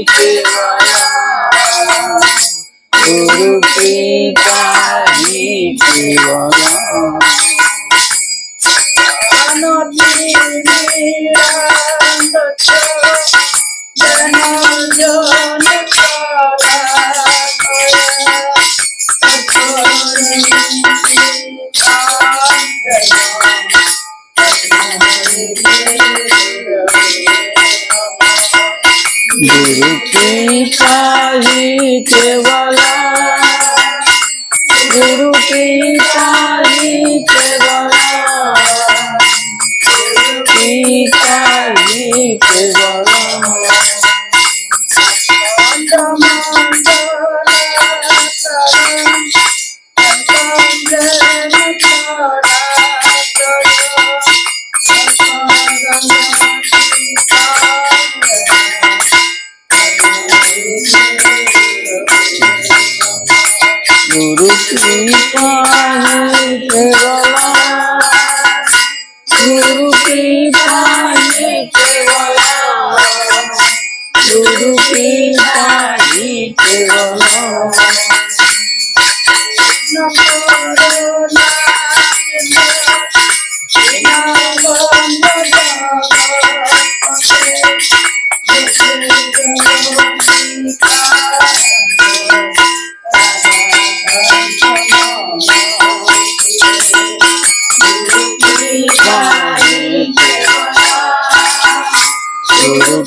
केवला गुरु कृपा ही केवला गुरु कृपा ही केवला गुरु कृपा ही केवला कृपा ही केवला गुरु कृपा ही केवला गुरु कृपा ही केवला गुरु कृपा ही केवला गुरु कृपा ही केवला गुरु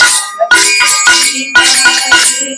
कृपा ही केवला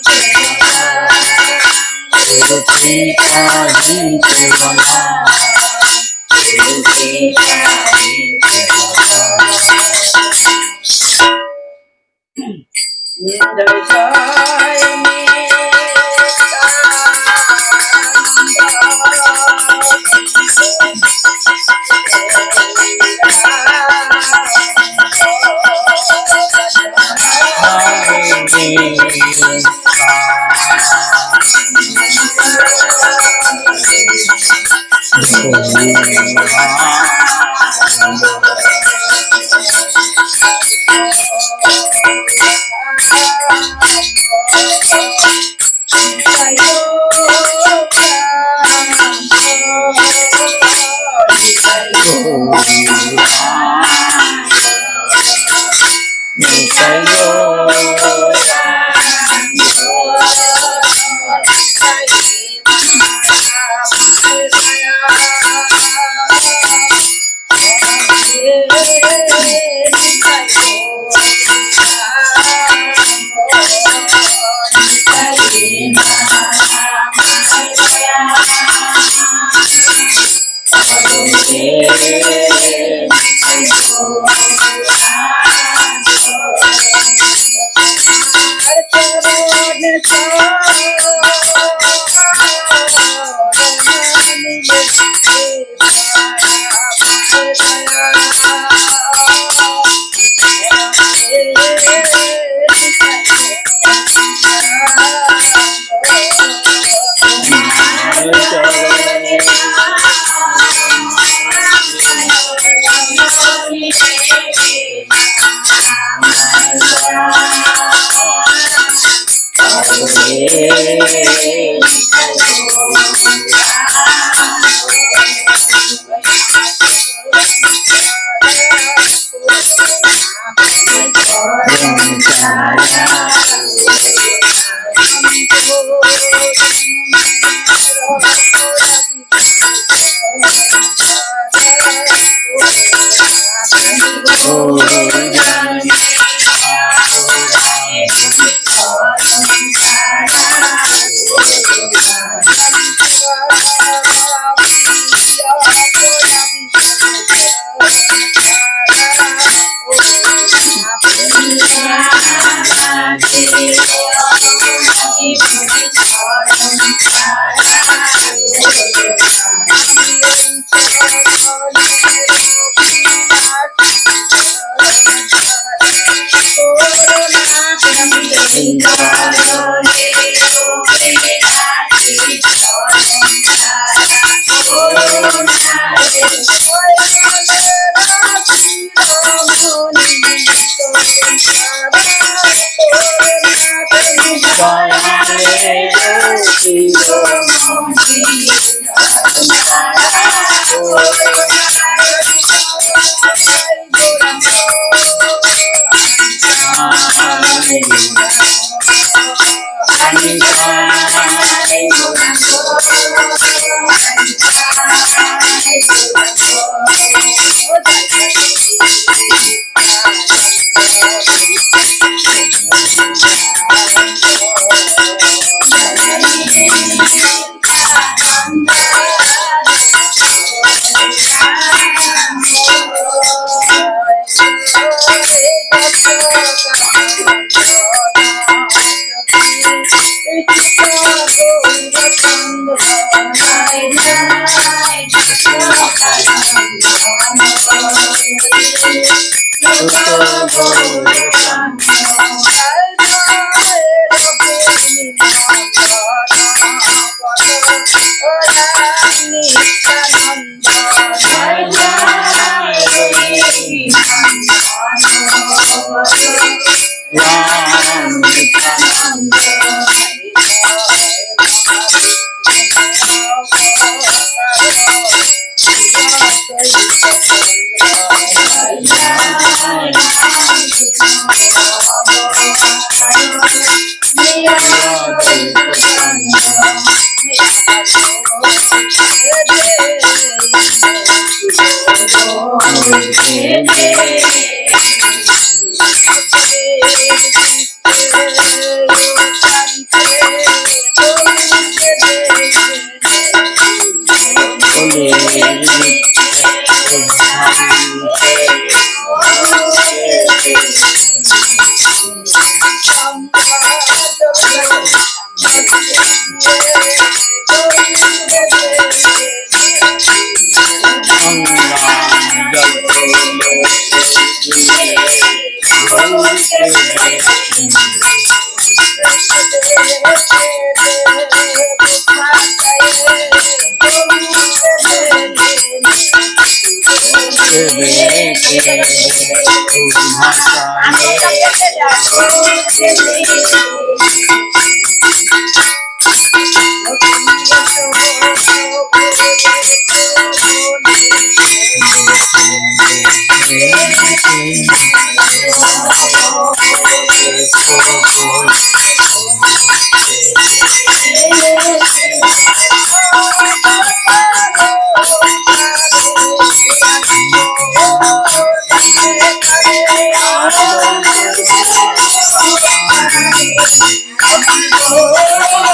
Oh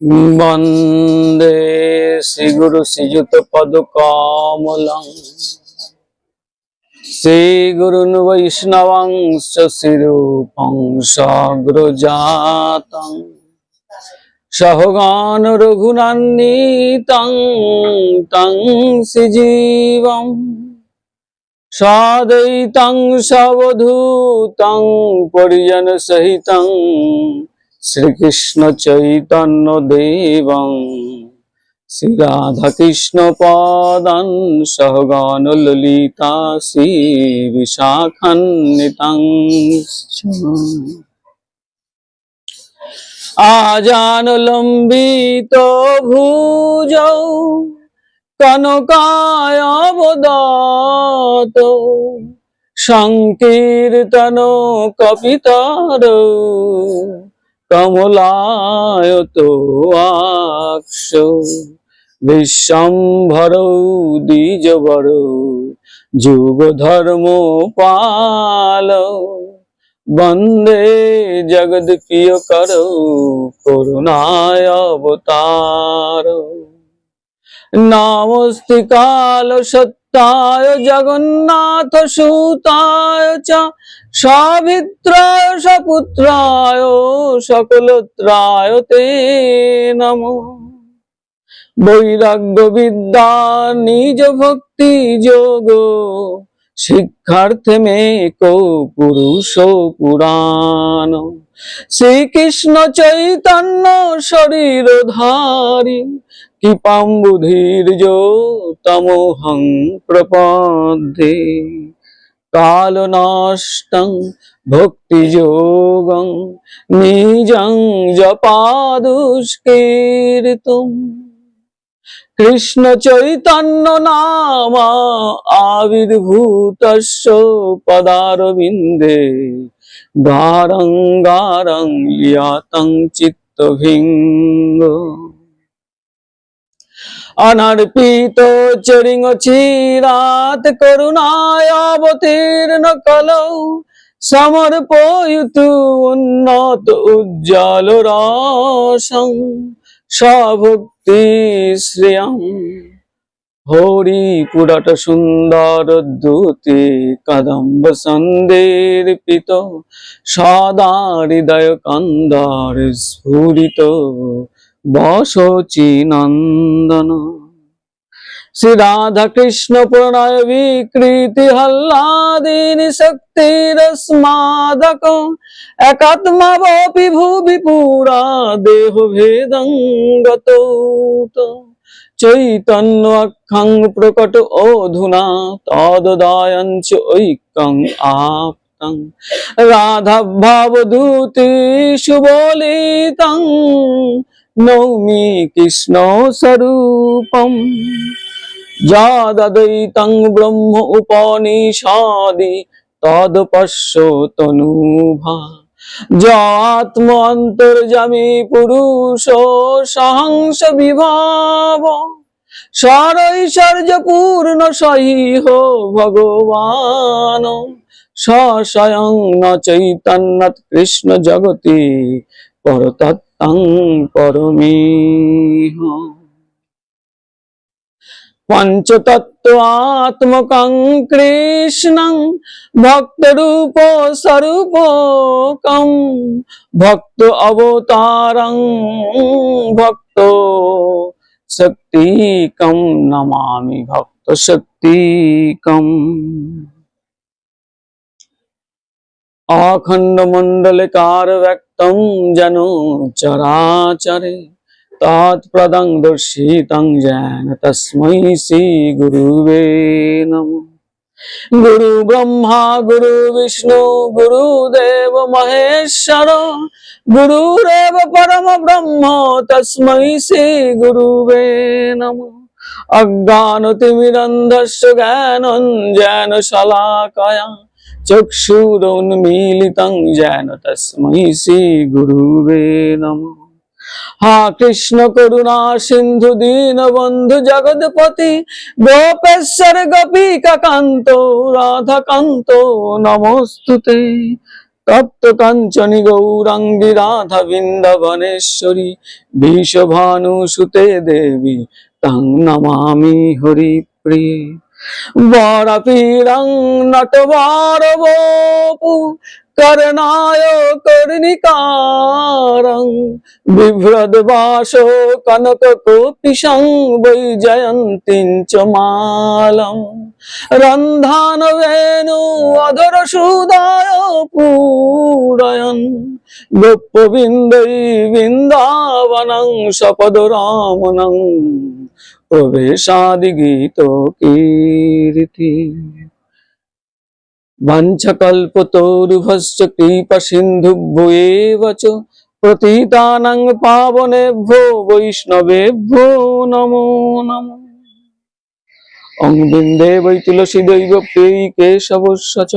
वंदे श्री गुरु श्रीयुत पद कमलं श्री गुरुन् वैष्णवंश शिरूपं साग्रजातं सहगान रघुनन्दितं तं सजीवं साद्वैतं सवधूतं परिजन सहितं श्री कृष्ण चैतन्य देवं श्री राधा कृष्ण पादं सहगण ललिता श्री विशाखान्वितं आजानुलंबित भुजौ कनकायवदतो संकीर्तनो कपितरो कमलायतो आक्षो विश्वम्भरो द्विजवरो जुगधर्मो पालो वंदे जगद्प्रियकरो करुणाय अवतारो नमस्ते काल सत्ताय जगन्नाथ सुताय च सावित्राय सपुत्राय सकलत्राय ते नमो वैराग्य विद्या निज भक्ति जोगो शिक्षार्थ में को पुरुषो पुराण श्री कृष्ण चैतन्य शरीर धारी कृपाम्बुधीर्जो तमोहं प्रपद्ये कालनष्टं भक्तियोगं निजं जपादुष्कीर्तुम् कृष्ण चैतन्य नाम आविर्भूतस्य पदारविन्दे गारं गारं लियातं चित्तभिङ्ग अनर्पितो चरिंग चिरात करुणाय अवतीर्ण कलौ समर्पयतु उन्नत उज्ज्वल रसं सभक्ति श्रियं हरिपुरट सुंदर दूति कदम्ब संदीर्पितो सदा हृदय कंदर स्फुरितो बसोचि नंदन শ্রী রাধা কৃষ্ণ প্রণয় বিকৃতি হল্লাদিনী শক্তি রস্মাদক একাত্মা বপি ভুবি পুরা দেহ ভেদং গত চৈতন্য অক্ষং প্রকট অধুনা তদদায়ঞ্চ ঐক্যং আপ্তং রাধা ভাবদূতি সুবলিতং নৌমি কৃষ্ণ স্বরূপম যাদদ্বৈতং ব্রহ্ম উপনিষাদি তদপশ্যতনুভা যাত্ম অন্তর্যামী পুরুষ সহংস বিভাব সরৈশ্বর্য পূর্ণ সহিহ ভগবান স্বয়ং ন চৈতন্যৎ কৃষ্ণ জগতি পরতত্ত্বং পরমেহ পঞ্চতত্ত্বাত্মকং কৃষ্ণং ভক্তরূপ স্বরূপকং ভক্ত অবতারং ভক্ত শক্তিকং নমামি ভক্ত শক্তিকং অখণ্ড মণ্ডলকার ব্যক্তং যেন চরাচরে তৎপ্রদং দর্শিতং যেন তস্मै শ্রী গুরুবে নমঃ গুরু ব্রহ্মা গুরু বিষ্ণু গুরুদেব মহেশ্বর গুরুরেব পরম ব্রহ্ম তস্मै শ্রী গুরুবে নমঃ অজ্ঞানতিমিরন্ধস্য জ্ঞানঞ্জন শলাকয়া চক্ষুরুন্মীলিतं येन তস্मै শ্রী গুরুবে নমঃ হা কৃষ্ণ করুণা সিন্ধু দীনবন্ধু জগৎপতি গোপেশ্বর গোপিকা কান্ত রাধা কান্ত নমস্তুতে তপ্ত কাঞ্চনী গৌরাঙ্গী রাধা বৃন্দাবনেশ্বরী বিশ্বভানুসুতে দেবী তং নমামি হরিপ্রিয়ে বরপীড়ং নটবর বপু করনায় কর্ণিকারং বিভ্রদবাস কনক কোপিশং বৈজয়ন্তীং চ মালং রন্ধান বেণু অধর সুদায় পূরয়ন গোপবৃন্दै বৃন্দাবনং সপদ রমণং প্রবেশাদি গীত কীর্তি বাঞ্ছকল্পতরুভশ্চ কৃপা সিন্ধুভ্যো এব চ পতিতানাং পাবনেভ্যো বৈষ্ণবেভ্যো নমো নমঃ অং বৃন্দে বৈ তুলসী দৈব প্রেয়ী কেশবস্য চ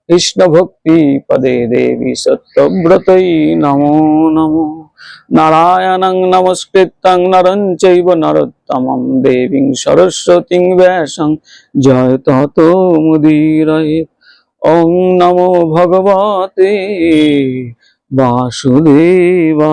কৃষ্ণ ভক্তি পদে দেবী সত্যব্রতৈ নমো নমঃ নারায়ণং নমস্কৃত্যং নরং চৈব নরোত্তমং দেবীং সরস্বতীং ব্যাসং জয়তত মুদীরয়েৎ ওং নমো ভগবতে বাসুদেবায়।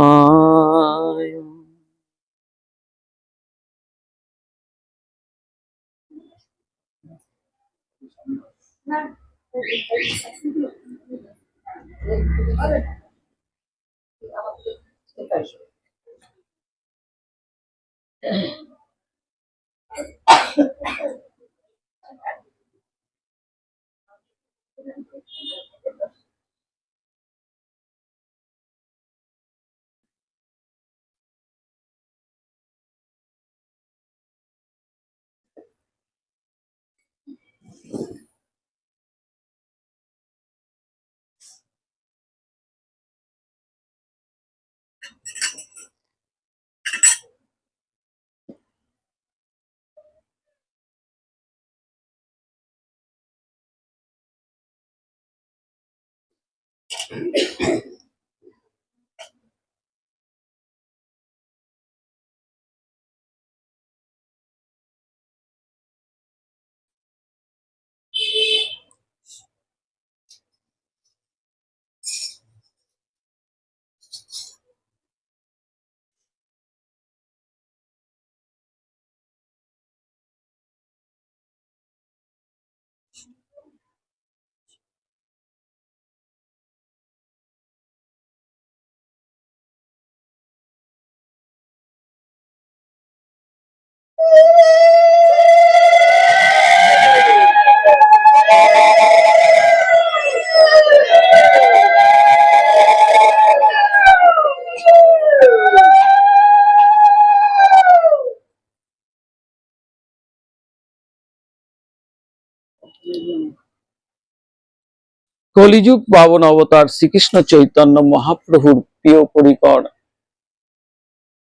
কলিযুগ পাবন অবতার শ্রীকৃষ্ণ চৈতন্য মহাপ্রভুর প্রিয় পরিকর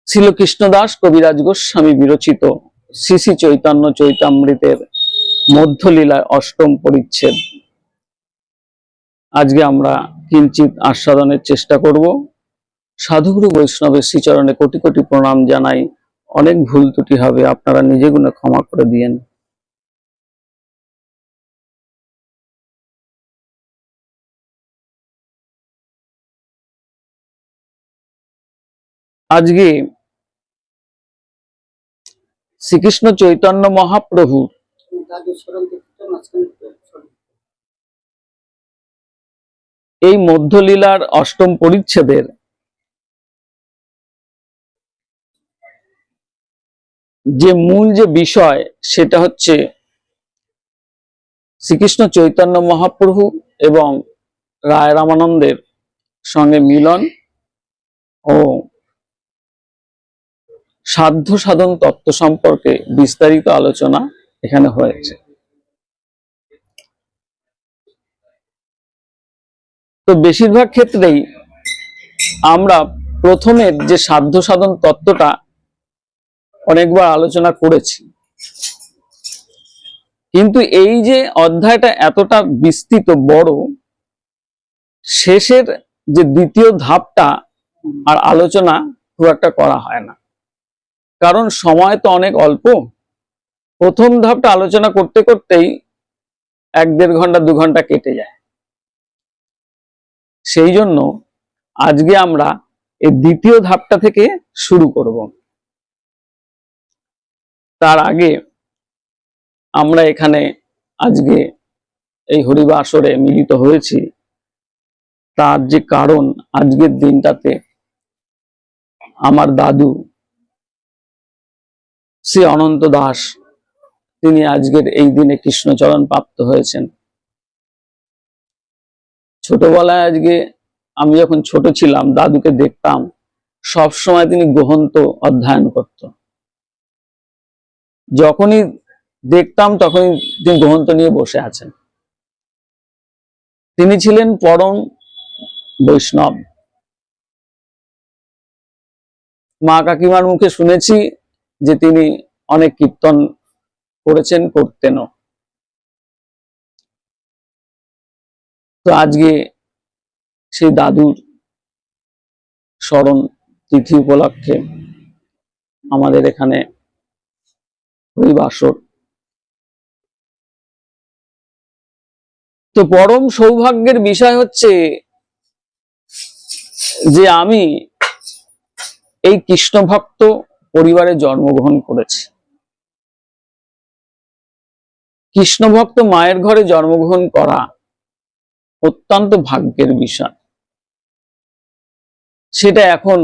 ছিল কৃষ্ণদাস কবিরাজ গোস্বামী বিরচিত শ্রী শ্রী চৈতন্য চৈতামৃতের মধ্যলীলায় অষ্টম পরিচ্ছেদ আজকে আমরা কিঞ্চিত আস্বাদনের চেষ্টা করব। সাধুগুরু বৈষ্ণবের শ্রীচরণে কোটি কোটি প্রণাম জানাই। অনেক ভুল ত্রুটি হবে, আপনারা নিজে গুণে ক্ষমা করে দিয়েন। আজকে শ্রীকৃষ্ণ চৈতন্য মহাপ্রভু এই মধ্যলীলার অষ্টম পরিচ্ছেদের যে মূল যে বিষয় সেটা হচ্ছে শ্রীকৃষ্ণ চৈতন্য মহাপ্রভু এবং রায় রামানন্দের সঙ্গে মিলন ও সাধ্য সাধন তত্ত্ব সম্পর্কে বিস্তারিত আলোচনা এখানে হয়েছে। তো বেশিরভাগ ক্ষেত্রেই আমরা প্রথমের যে সাধ্য সাধন তত্ত্বটা অনেকবার আলোচনা করেছি, কিন্তু এই যে অধ্যায়টা এতটা বিস্তৃত বড়, শেষের যে দ্বিতীয় ধাপটা আর আলোচনা খুব একটা করা হয় না, কারণ সময় তো অনেক অল্প। প্রথম ধাপটা আলোচনা করতে করতেই 1-1.5 ঘন্টা 2 ঘন্টা কেটে যায়। সেই জন্য আজকে আমরা এই দ্বিতীয় ধাপটা থেকে শুরু করব। তার আগে আমরা এখানে আজকে এই হরিবাসরে মিলিত হয়েছি, তার যে কারণ আজকের দিনটাতে আমার দাদু শ্রী অনন্ত দাস তিনি আজকের এই দিনে কৃষ্ণচরণ প্রাপ্ত হয়েছেন। ছোটবেলায় আজকে আমি যখন ছোট ছিলাম দাদুকে দেখতাম, সব সময় তিনি গ্রন্থ অধ্যয়ন করত। যখনই দেখতাম তখনই তিনি গ্রন্থ নিয়ে বসে আছেন। তিনি ছিলেন পরম বৈষ্ণব। মা কাকিমার মুখে শুনেছি যে তিনি অনেক কীর্তন করেছেন, করতেনও। তো আজকে সেই দাদুর স্মরণ তিথি উপলক্ষে আমাদের এখানে হরিবাসর। তো পরম সৌভাগ্যের বিষয় হচ্ছে যে আমি এই কৃষ্ণ ভক্ত পরিবারে জন্মগ্রহণ করেছি। কৃষ্ণ ভক্ত মায়ের ঘরে জন্মগ্রহণ করা অত্যন্ত ভাগ্যের বিষয়। সেটা এখন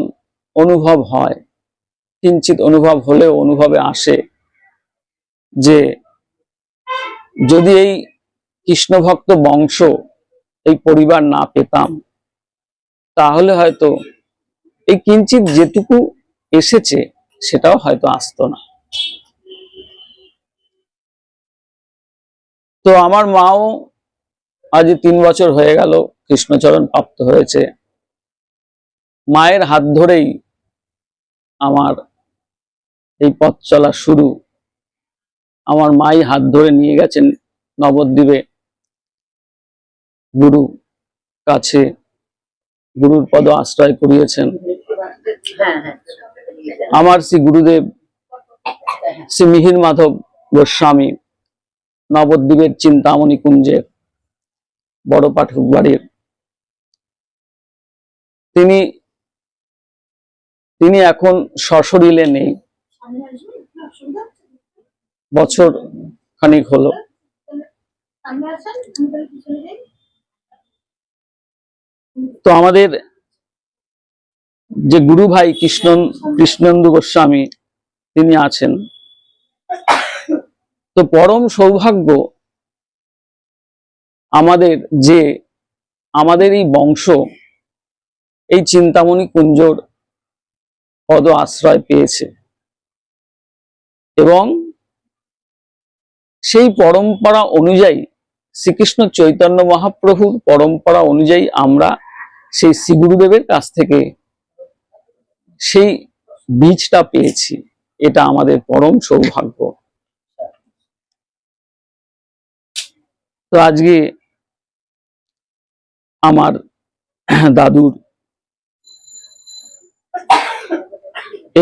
অনুভব হয়, কিঞ্চিত অনুভব হলেও অনুভবে আসে যে যদি এই কৃষ্ণ ভক্ত বংশ, এই পরিবার না পেতাম, তাহলে হয়তো এই কিঞ্চিত যেটুকু এসেছে সেটাও হয়তো আসতো না। তো আমার মাও আজ 3 বছর হয়ে গেল কৃষ্ণচরণ প্রাপ্ত হয়েছে। মায়ের হাত ধরেই আমার এই পথ চলা শুরু। আমার মাই হাত ধরে নিয়ে গেছেন নবদ্বীপে গুরু কাছে, গুরুর পদ আশ্রয় করিয়েছেন। আমার শ্রী গুরুদেব শ্রী মিহির মাধব গোস্বামী নবদ্বীপের চিন্তামণি কুঞ্জের বড় পাঠক বাড়ির তিনি এখন সশরীরে নেই, বছর খানিক হলো। তো আমাদের যে গুরু ভাই কৃষ্ণেন্দু গোস্বামী তিনি আছেন। তো পরম সৌভাগ্য আমাদের যে আমাদের এই বংশ এই চিন্তামণি কুঞ্জর পদ আশ্রয় পেয়েছে এবং সেই পরম্পরা অনুযায়ী, শ্রীকৃষ্ণ চৈতন্য মহাপ্রভুর পরম্পরা অনুযায়ী আমরা সেই শ্রী গুরুদেবের কাছ থেকে সেই বীজটা পেয়েছি। এটা আমাদের পরম সৌভাগ্য। তো আজকে আমার দাদুর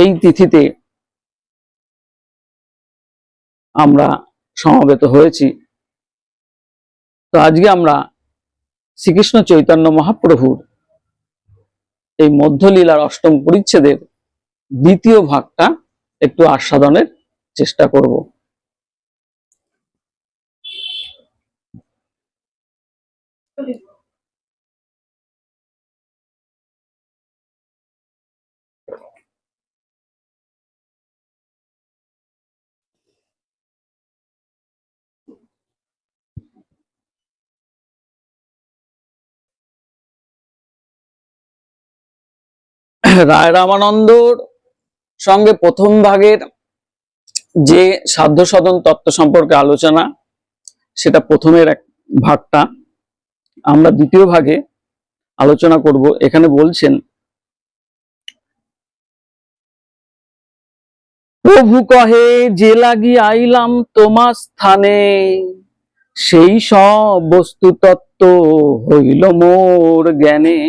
এই তিথিতে আমরা সমবেত হয়েছি। তো আজকে আমরা শ্রীকৃষ্ণ চৈতন্য মহাপ্রভুর এই মধ্যলীলার অষ্টম পরিচ্ছেদের দ্বিতীয় ভাগটা একটু আস্বাদনের চেষ্টা করব। রায় রামানন্দর সঙ্গে প্রথম ভাগের যে সাধ্য সাধন তত্ত্ব সম্পর্কে আলোচনা, সেটা প্রথমের এক ভাগটা। আমরা দ্বিতীয় ভাগে আলোচনা করব। এখানে বলছেন, প্রভু কহে যে লাগি আইলাম তোমার স্থানে, সেই সব বস্তু তত্ত্ব হইল মোর জ্ঞানে।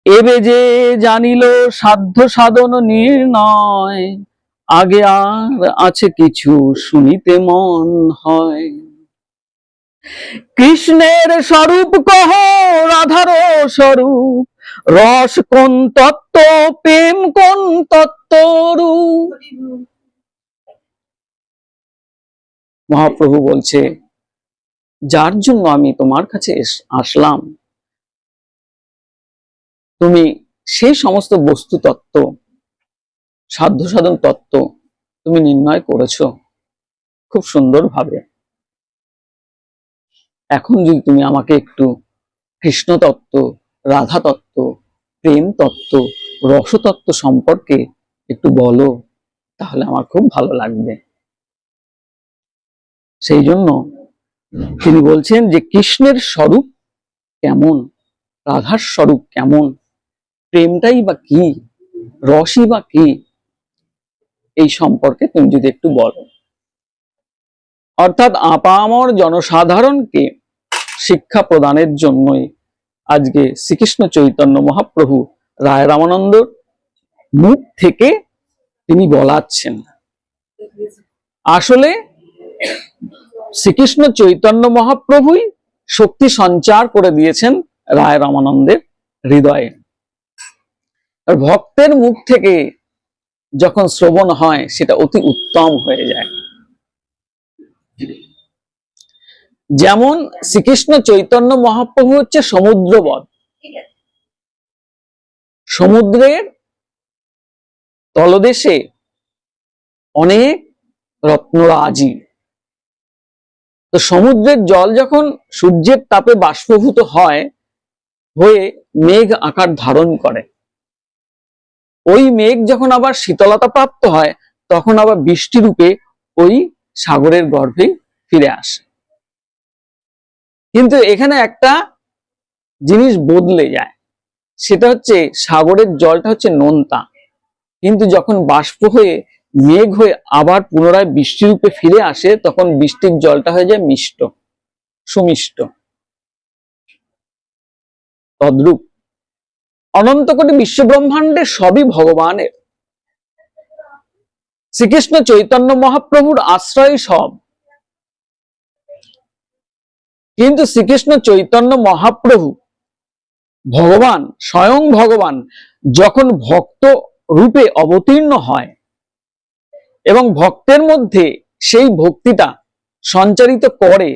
এবে যে জানিল সাধ্য সাধন নির্ণয়, আগে আর আছে কিছু শুনিতে মন হয়। কৃষ্ণের স্বরূপ কহ রাধার স্বরূপ, রস কোন তত্ত্ব প্রেম কোন তত্ত্ব রূপ। মহাপ্রভু বলছে, যার জন্য আমি তোমার কাছে আসলাম, তুমি সেই সমস্ত বস্তু তত্ত্ব, সাধ্য সাধন তত্ত্ব তুমি নির্ণয় করেছো খুব সুন্দরভাবে। এখন যদি তুমি আমাকে একটু কৃষ্ণ তত্ত্ব, রাধা তত্ত্ব, প্রেম তত্ত্ব, রসতত্ত্ব সম্পর্কে একটু বলো, তাহলে আমার খুব ভালো লাগবে। সেই জন্য তিনি বলছেন যে কৃষ্ণের স্বরূপ কেমন, রাধার স্বরূপ কেমন, প্রেমটাই বা কি, রসই বা কি, এই সম্পর্কে তুমি যদি একটু বলো। অর্থাৎ আপামর জনসাধারণকে শিক্ষা প্রদানের জন্যই আজকে শ্রীকৃষ্ণ চৈতন্য মহাপ্রভু রায় রামানন্দর মুখ থেকে তিনি বলাচ্ছেন। আসলে শ্রীকৃষ্ণ চৈতন্য মহাপ্রভুই শক্তি সঞ্চার করে দিয়েছেন রায় রামানন্দের হৃদয়ে। আর ভক্তের মুখ থেকে যখন শ্রবণ হয়, সেটা অতি উত্তম হয়ে যায়। যেমন শ্রীকৃষ্ণ চৈতন্য মহাপ্রভু হচ্ছে সমুদ্রবৎ, সমুদ্রের তলদেশে অনেক রত্নরাজি। তো সমুদ্রের জল যখন সূর্যের তাপে বাষ্পীভূত হয়ে মেঘ আকার ধারণ করে, ওই মেঘ যখন আবার শীতলতা প্রাপ্ত হয়, তখন আবার বৃষ্টি রূপে ওই সাগরের গর্ভে ফিরে আসে। কিন্তু এখানে একটা জিনিস বদলে যায়, সেটা হচ্ছে সাগরের জলটা হচ্ছে নোনতা, কিন্তু যখন বাষ্প হয়ে মেঘ হয়ে আবার পুনরায় বৃষ্টি রূপে ফিরে আসে, তখন বৃষ্টির জলটা হয়ে যায় মিষ্ট, সুমিষ্ট। তদ্রূপ অনন্ত কোটি বিশ্ব ব্রহ্মাণ্ডের সবই ভগবানের। শ্রীকৃষ্ণ চৈতন্য মহাপ্রভুর আশ্রয় সব, কিন্তু শ্রীকৃষ্ণ চৈতন্য মহাপ্রভু ভগবান, স্বয়ং ভগবান যখন ভক্ত রূপে অবতীর্ণ হয় এবং ভক্তের মধ্যে সেই ভক্তিটা সঞ্চারিত করে,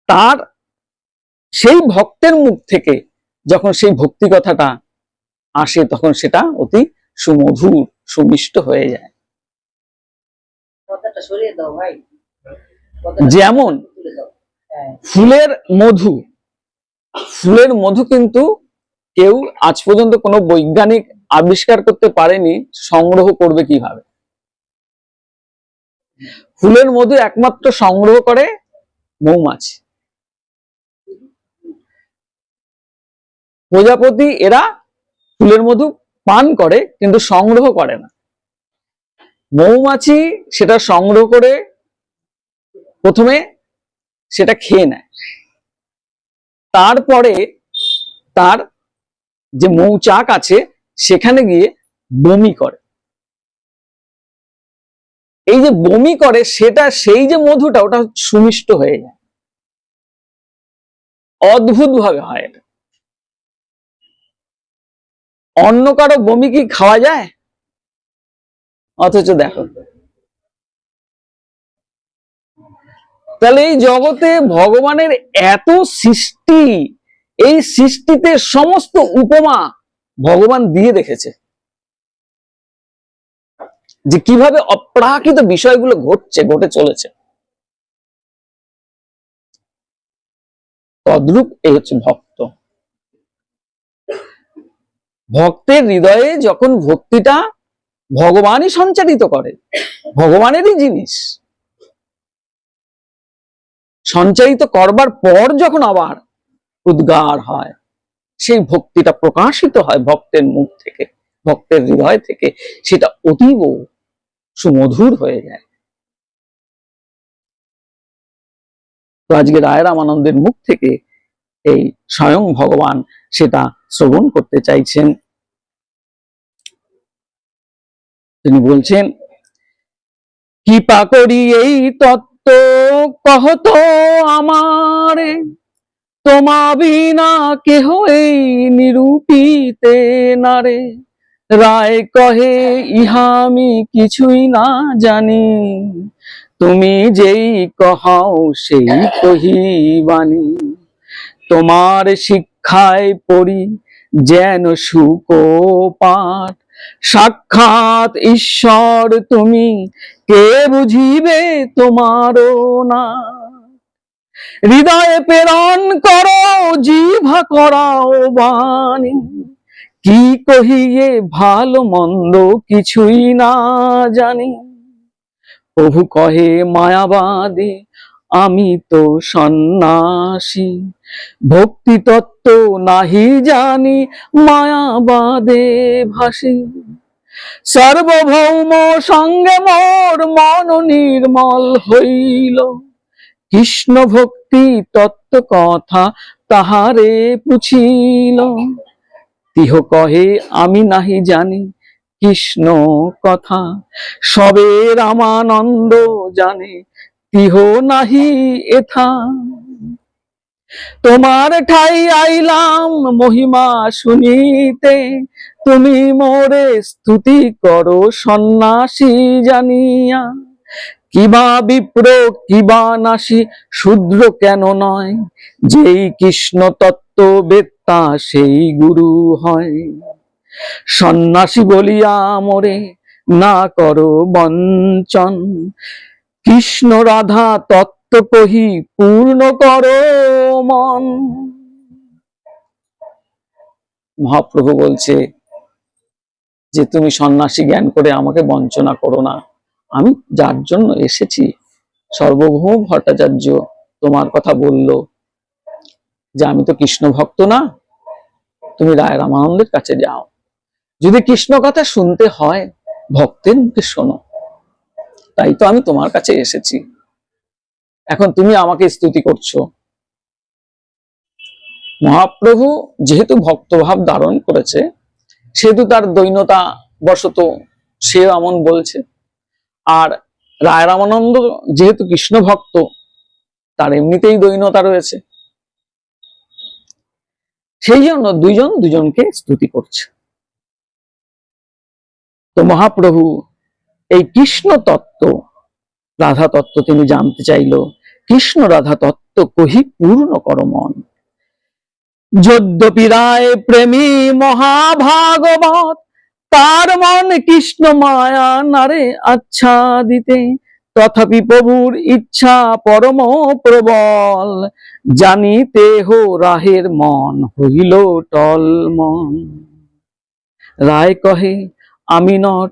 তার সেই ভক্তের মুখ থেকে যখন সেই ভক্তি কথাটা আসে, তখন সেটা অতি সুমধুর, সুমিষ্ট হয়ে যায়। যেমন ফুলের মধু, ফুলের মধু কিন্তু কেউ আজ পর্যন্ত কোনো বৈজ্ঞানিক আবিষ্কার করতে পারেনি সংগ্রহ করবে কিভাবে। ফুলের মধু একমাত্র সংগ্রহ করে মৌমাছি। প্রজাপতি এরা ফুলের মধু পান করে কিন্তু সংগ্রহ করে না। মৌমাছি সেটা সংগ্রহ করে প্রথমে সেটা খেয়ে নেয়, তারপরে তার যে মৌচাক আছে সেখানে গিয়ে বমি করে। এই যে বমি করে সেটা, সেই যে মধুটা ওটা সুমিষ্ট হয়ে যায়। অদ্ভুত ভাবে হয় এটা। অন্য কারো বমি কি খাওয়া যায়? অথচ দেখো, তাহলে এই জগতে ভগবানের এত সৃষ্টি, এই সৃষ্টিতে সমস্ত উপমা ভগবান দিয়ে রেখেছে যে কিভাবে অপ্রাকৃত বিষয়গুলো ঘটে চলেছে। তদ্রূপ এই হচ্ছে ভক্ত। ভক্তের হৃদয়ে যখন ভক্তিটা ভগবানই সঞ্চারিত করে, ভগবানেরই জিনিস সঞ্চারিত করবার পর যখন আবার উদ্গার হয়, সেই ভক্তিটা প্রকাশিত হয় ভক্তের মুখ থেকে, ভক্তের হৃদয় থেকে, সেটা অতীব সুমধুর হয়ে যায়। তো আজকে রায় রামানন্দের মুখ থেকে এই স্বয়ং ভগবান সেটা শ্রবণ করতে চাইছেন। তিনি বলছেন, কৃপা করি এই তত্ত্ব কহত আমারে, তোমা বিনা কেহ এই নিরূপিতে নারে। রায় কহে ইহা আমি কিছুই না জানি, তুমি যেই কহাও সেই কহিবানি। তোমার শিক্ষায় পড়ি যেন সুখ পাঠ, সাক্ষাৎ ঈশ্বর তুমি কে বুঝিবে তোমারও না। হৃদয়ে প্রেরণ করো জিহ্বা করাও বাণী, কি কহিয়ে ভালো মন্দ কিছুই না জানি। প্রভু কহে মায়াবাদী আমি তো সন্ন্যাসী, ভক্তি তত্ত্ব নাহি জানি মায়াবাদে ভাসি। সার্বভৌম সঙ্গে মোর মন নির্মল হইল, কৃষ্ণ ভক্তি তত্ত্ব কথা তাহারে পুছিল। তিহ কহে আমি নাহি জানি কৃষ্ণ কথা, সবে রামানন্দ জানে তিহ নাহি এথা। তোমার ঠাই আইলাম মহিমা শুনিতে, তুমি মোরে স্তুতি করো সন্ন্যাসী জানিয়া। কিবা বিপ্র কিবা নাসি শূদ্র কেন নয়, যেই কৃষ্ণ তত্ত্ব বেত্তা সেই গুরু হয়। সন্ন্যাসী বলিয়া মোরে না করো বঞ্চন, কৃষ্ণ রাধা তত্ত্ব কহি পূর্ণ করো মন। মহাপ্রভু বলছে যে তুমি সন্ন্যাসী জ্ঞান করে আমাকে বঞ্চনা করো না। আমি যার জন্য এসেছি, সর্বভৌম ভট্টাচার্য তোমার কথা বলল যে আমি তো কৃষ্ণ ভক্ত না, তুমি রায় রামানন্দের কাছে যাও। যদি কৃষ্ণ কথা শুনতে হয় ভক্তের মুখে শোনো, তাই তো আমি তোমার কাছে এসেছি। এখন তুমি আমাকে স্তুতি করছো। মহাপ্রভু যেহেতু ভক্তভাব ধারণ করেছে, সেহেতু তার দৈন্যতা বশত সে এমন বলছে। আর রায় রামানন্দ যেহেতু কৃষ্ণ ভক্ত, তার এমনিতেই দৈন্যতা রয়েছে, সেই জন্য দুইজন দুজনকে স্তুতি করছে। তো মহাপ্রভু এই কৃষ্ণ তত্ত্ব, রাধা তত্ত্ব তিনি জানতে চাইল। কৃষ্ণ রাধা তত্ত্ব কহি পূর্ণ কর মন। যদ্যপি রায় প্রেমী মহাভাগবত, তার মন কৃষ্ণ মায়া নারে আচ্ছাদিতে। তথাপি প্রভুর ইচ্ছা পরম প্রবল, জানিতে হো রাহের মন হইল টলমল। রায় কহে আমি নট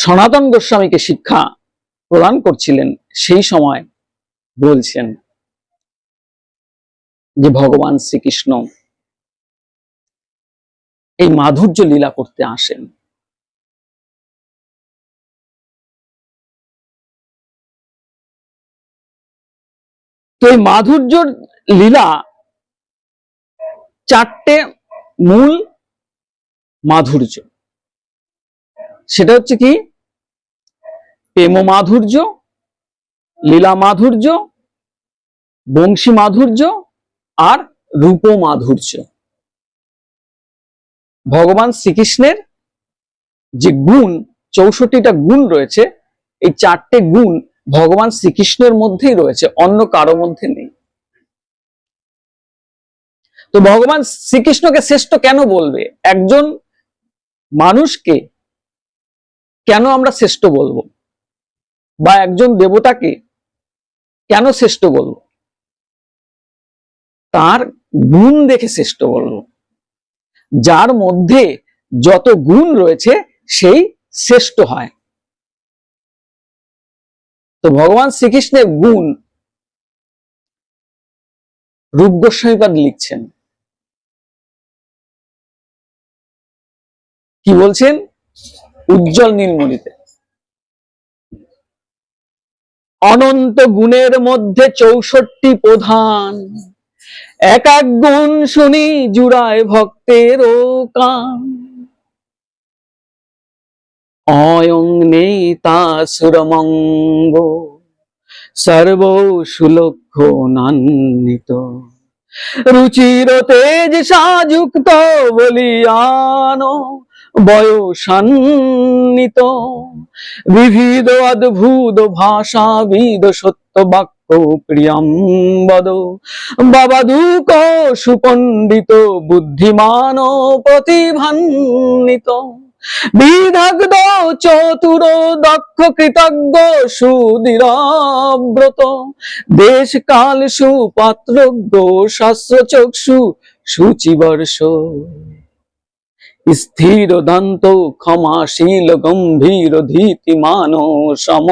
সনাতন গোস্বামীকে শিক্ষা প্রদান করছিলেন, সেই সময় বলছেন যে ভগবান শ্রীকৃষ্ণ এই মাধুর্য লীলা করতে আসেন। তো এই মাধুর্য লীলা চারটে মূল মাধুর্য, সেটা হচ্ছে কি প্রেম মাধুর্য, লীলা মাধুর্য, বংশী মাধুর্য আর রূপ মাধুর্য। ভগবান শ্রীকৃষ্ণের যে গুণ 64টা গুণ রয়েছে, এই চারটে গুণ ভগবান শ্রীকৃষ্ণের মধ্যেই রয়েছে, অন্য কারো মধ্যে নেই। তো ভগবান শ্রীকৃষ্ণকে শ্রেষ্ঠ কেন বলবে? একজন মানুষকে কেন আমরা শ্রেষ্ঠ বলবো, বা একজন দেবতাকে কেন শ্রেষ্ঠ বলবো? তার গুণ দেখে শ্রেষ্ঠ বলবো। যার মধ্যে যত গুণ রয়েছে সেই শ্রেষ্ঠ হয়। তো ভগবান শ্রীকৃষ্ণের গুণ রূপ গোস্বামীপাদ লিখছেন। কি বলছেন? উজ্জ্বল নীলমণিতে অনন্ত গুণের মধ্যে 64 প্রধান, এক এক গুণ শুনি জুড়ায় ভক্তের কান। অয়ং নেতা সুরমঙ্গ সর্ব সুলক্ষণান্বিত, রুচির তেজ সাযুক্ত বলিয়ানো বয়সান্বিত, বিবিধ অদ্ভুত ভাষাবিদ সত্য বাক্য প্রিয়ম বদ, বাবাদুক সুপণ্ডিত বুদ্ধিমান প্রতিভান্বিত, বিদগ্ধ চতুর দক্ষ কৃতজ্ঞ সুদৃঢ়ব্রত, দেশ কাল সুপাত্রজ্ঞ শাস্ত্র চক্ষু সুচিবর্ষ, স্থির দান্ত ক্ষমাশীল গম্ভীর ধীতিমান সম,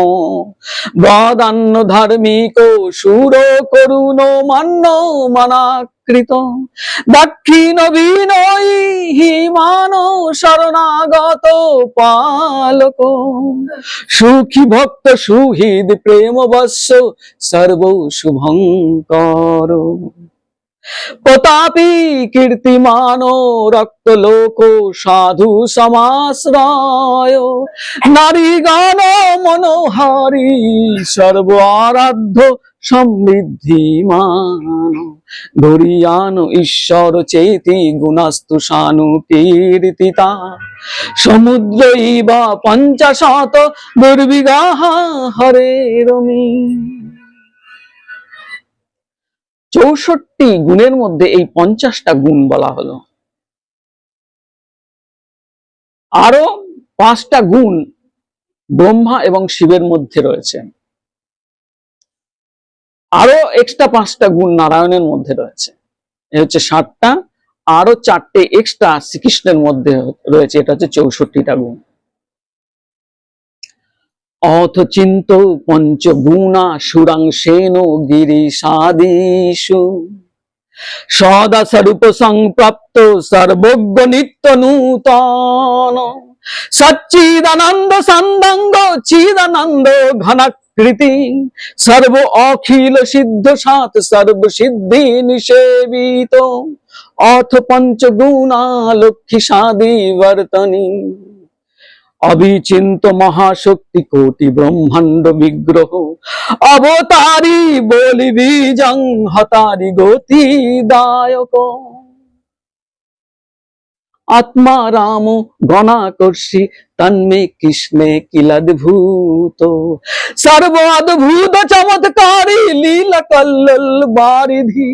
বদান্য ধার্মিক সুর করুণ মান্য মানাকৃত, দাক্ষিণ বিনয়ী হিমান শরণাগত পালক, সুখী ভক্ত সুহৃদ প্রেম বৎস সর্ব শুভঙ্কর, প্রতাপী কীর্তিমান রক্ত লোক সাধু সমাশ্রয়, নারীগণ মনোহারী সর্ব আরাধ্য সমৃদ্ধিমান, ধরিয়ান ঈশ্বর চেতি গুণাস্তু সানুকীর্তিতা, সমুদ্র ইবা 50 দুর্বিগাহ হরে রমি। 64 গুণের মধ্যে এই 50টা গুণ বলা হলো। আরো 5টা গুণ ব্রহ্মা এবং শিবের মধ্যে রয়েছে, আরো এক্সট্রা 5টা গুণ নারায়ণের মধ্যে রয়েছে। এ হচ্ছে 60টা, আরো 4টে এক্সট্রা শ্রীকৃষ্ণের মধ্যে রয়েছে, এটা হচ্ছে 64টা গুণ। অথ চিন্ত পঞ্চগুণা সুরাংশেন গিরিশাদিষু, সদা স্বরূপ সংপ্রাপ্ত সর্বজ্ঞ নিত্য নূতন, সচ্চিদানন্দ সন্দাঙ্গ চিদানন্দ ঘনাকৃতি, সর্ব অখিল সিদ্ধ সাত সর্ব সিদ্ধি নিষেবিত, অথ পঞ্চগুণা লক্ষ্মী সাদি বর্তনী, অবিচিন্ত মহাশক্তি কোটি ব্রহ্মাণ্ড বিগ্রহ, অবতারি বলি বীজং হতারি গতিদায়ক, আত্মা রাম গণাকর্ষি তন্মে কৃষ্ণে কিলাদ্ভূত, সর্ব অদ্ভুত চমৎকারী লীলা কল্লোল বারিধি,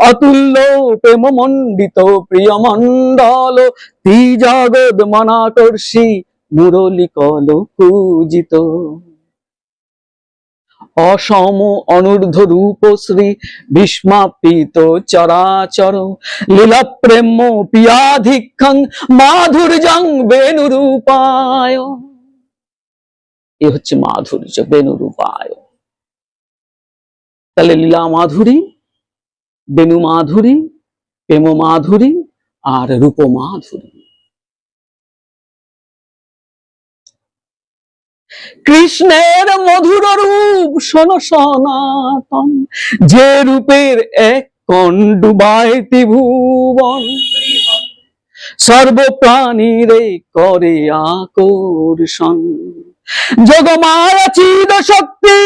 অতুল্য প্রেম মণ্ডিত প্রিয় মণ্ডল, ত্রিজগৎ মনাকর্ষি মুরলী কল পূজিত, অসম অনূর্ধ্ব রূপ শ্রী বিস্মাপিত চরাচর, লীলা প্রেম পিয়াধিক্ষং মাধুর্যং বেণুরূপায়, এ হচ্ছে মাধুর্য, বেণুরূপায়। তাহলে লীলা মাধুরী, বেণু মাধুরী, প্রেম মাধুরী আর রূপ মাধুরী। কৃষ্ণের মধুর রূপ শোন সনাতন, যে রূপের এক কোণ ডুবায় ত্রিভুবন, সর্বপ্রাণীরে করে আকর্ষণ। যোগমায়া চিদ শক্তি,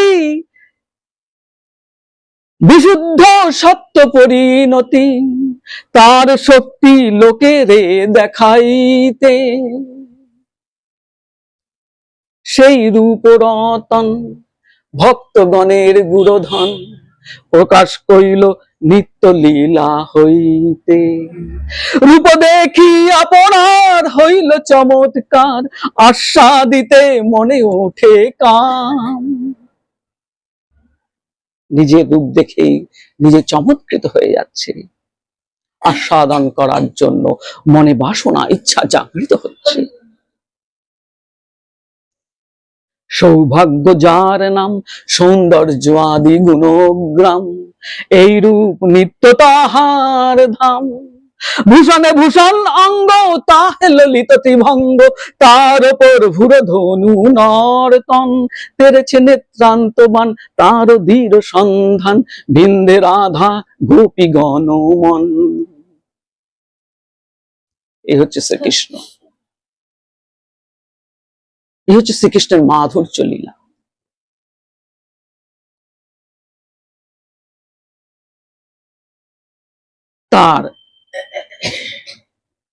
বিশুদ্ধ সত্য পরিণতি, তার শক্তি লোকেরে দেখাইতে, সেই রূপ রতন ভক্তগণের গুরুধন, প্রকাশ কইল নিত্য লীলা হইতে। রূপ দেখি আপনার হইল চমৎকার, আস্বাদিতে মনে ওঠে কাম। নিজের রূপ দেখে নিজে চমৎকৃত হয়ে যাচ্ছে, আস্বাদন করার জন্য মনে বাসনা ইচ্ছা জাগৃত হচ্ছে। সৌভাগ্য যার নাম সৌন্দর্য আদি গুণগ্রাম, এই রূপ নিত্য তাহার ধাম। ভূষণে ভূষণ অঙ্গ তাহে ললিত ত্রিভঙ্গ, তার ওপর ভুর ধনু নর্তন। তেরেছে নেত্রান্তবান তার ধীর সন্ধান, বিন্দে রাধা গোপী গণমন। এই হচ্ছে শ্রীকৃষ্ণ, এই হচ্ছে শ্রীকৃষ্ণের মাধুর্য লীলা। তার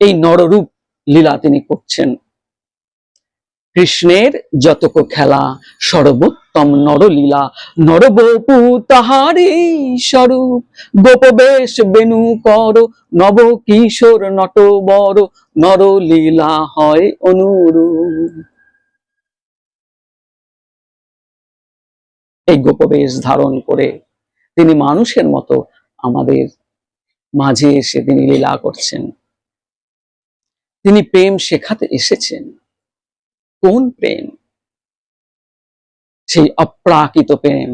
এই নররূপ লীলা তিনি করছেন। কৃষ্ণের যতক খেলা সর্বোত্তম নরলীলা, নরবপু তাহারি স্বরূপ। গোপবেশ বেণু কর নব কিশোর নটবর, নরলীলা হয় অনুরূপ। এই গোপবেশ ধারণ করে তিনি মানুষের মতো আমাদের মাঝে এসে তিনি লীলা করছেন। তিনি প্রেম শেখাতে এসেছেন। কোন প্রেম? সেই অপ্রাকৃত প্রেম,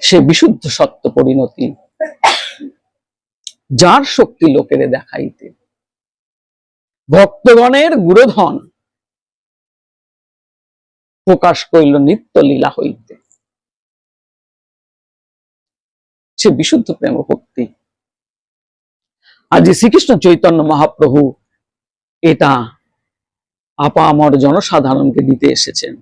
সে বিশুদ্ধ সত্য পরিণতি, যার শক্তি লোকেরে দেখাইতে। ভক্তগণের গুরুধন, প্রকাশ করিল নিত্য লীলা হইতে। সে বিশুদ্ধ প্রেম ভক্তি। আজ শ্রীকৃষ্ণ চৈতন্য মহাপ্রভু এটা আপামর জনসাধারণকে দিতে এসেছেন।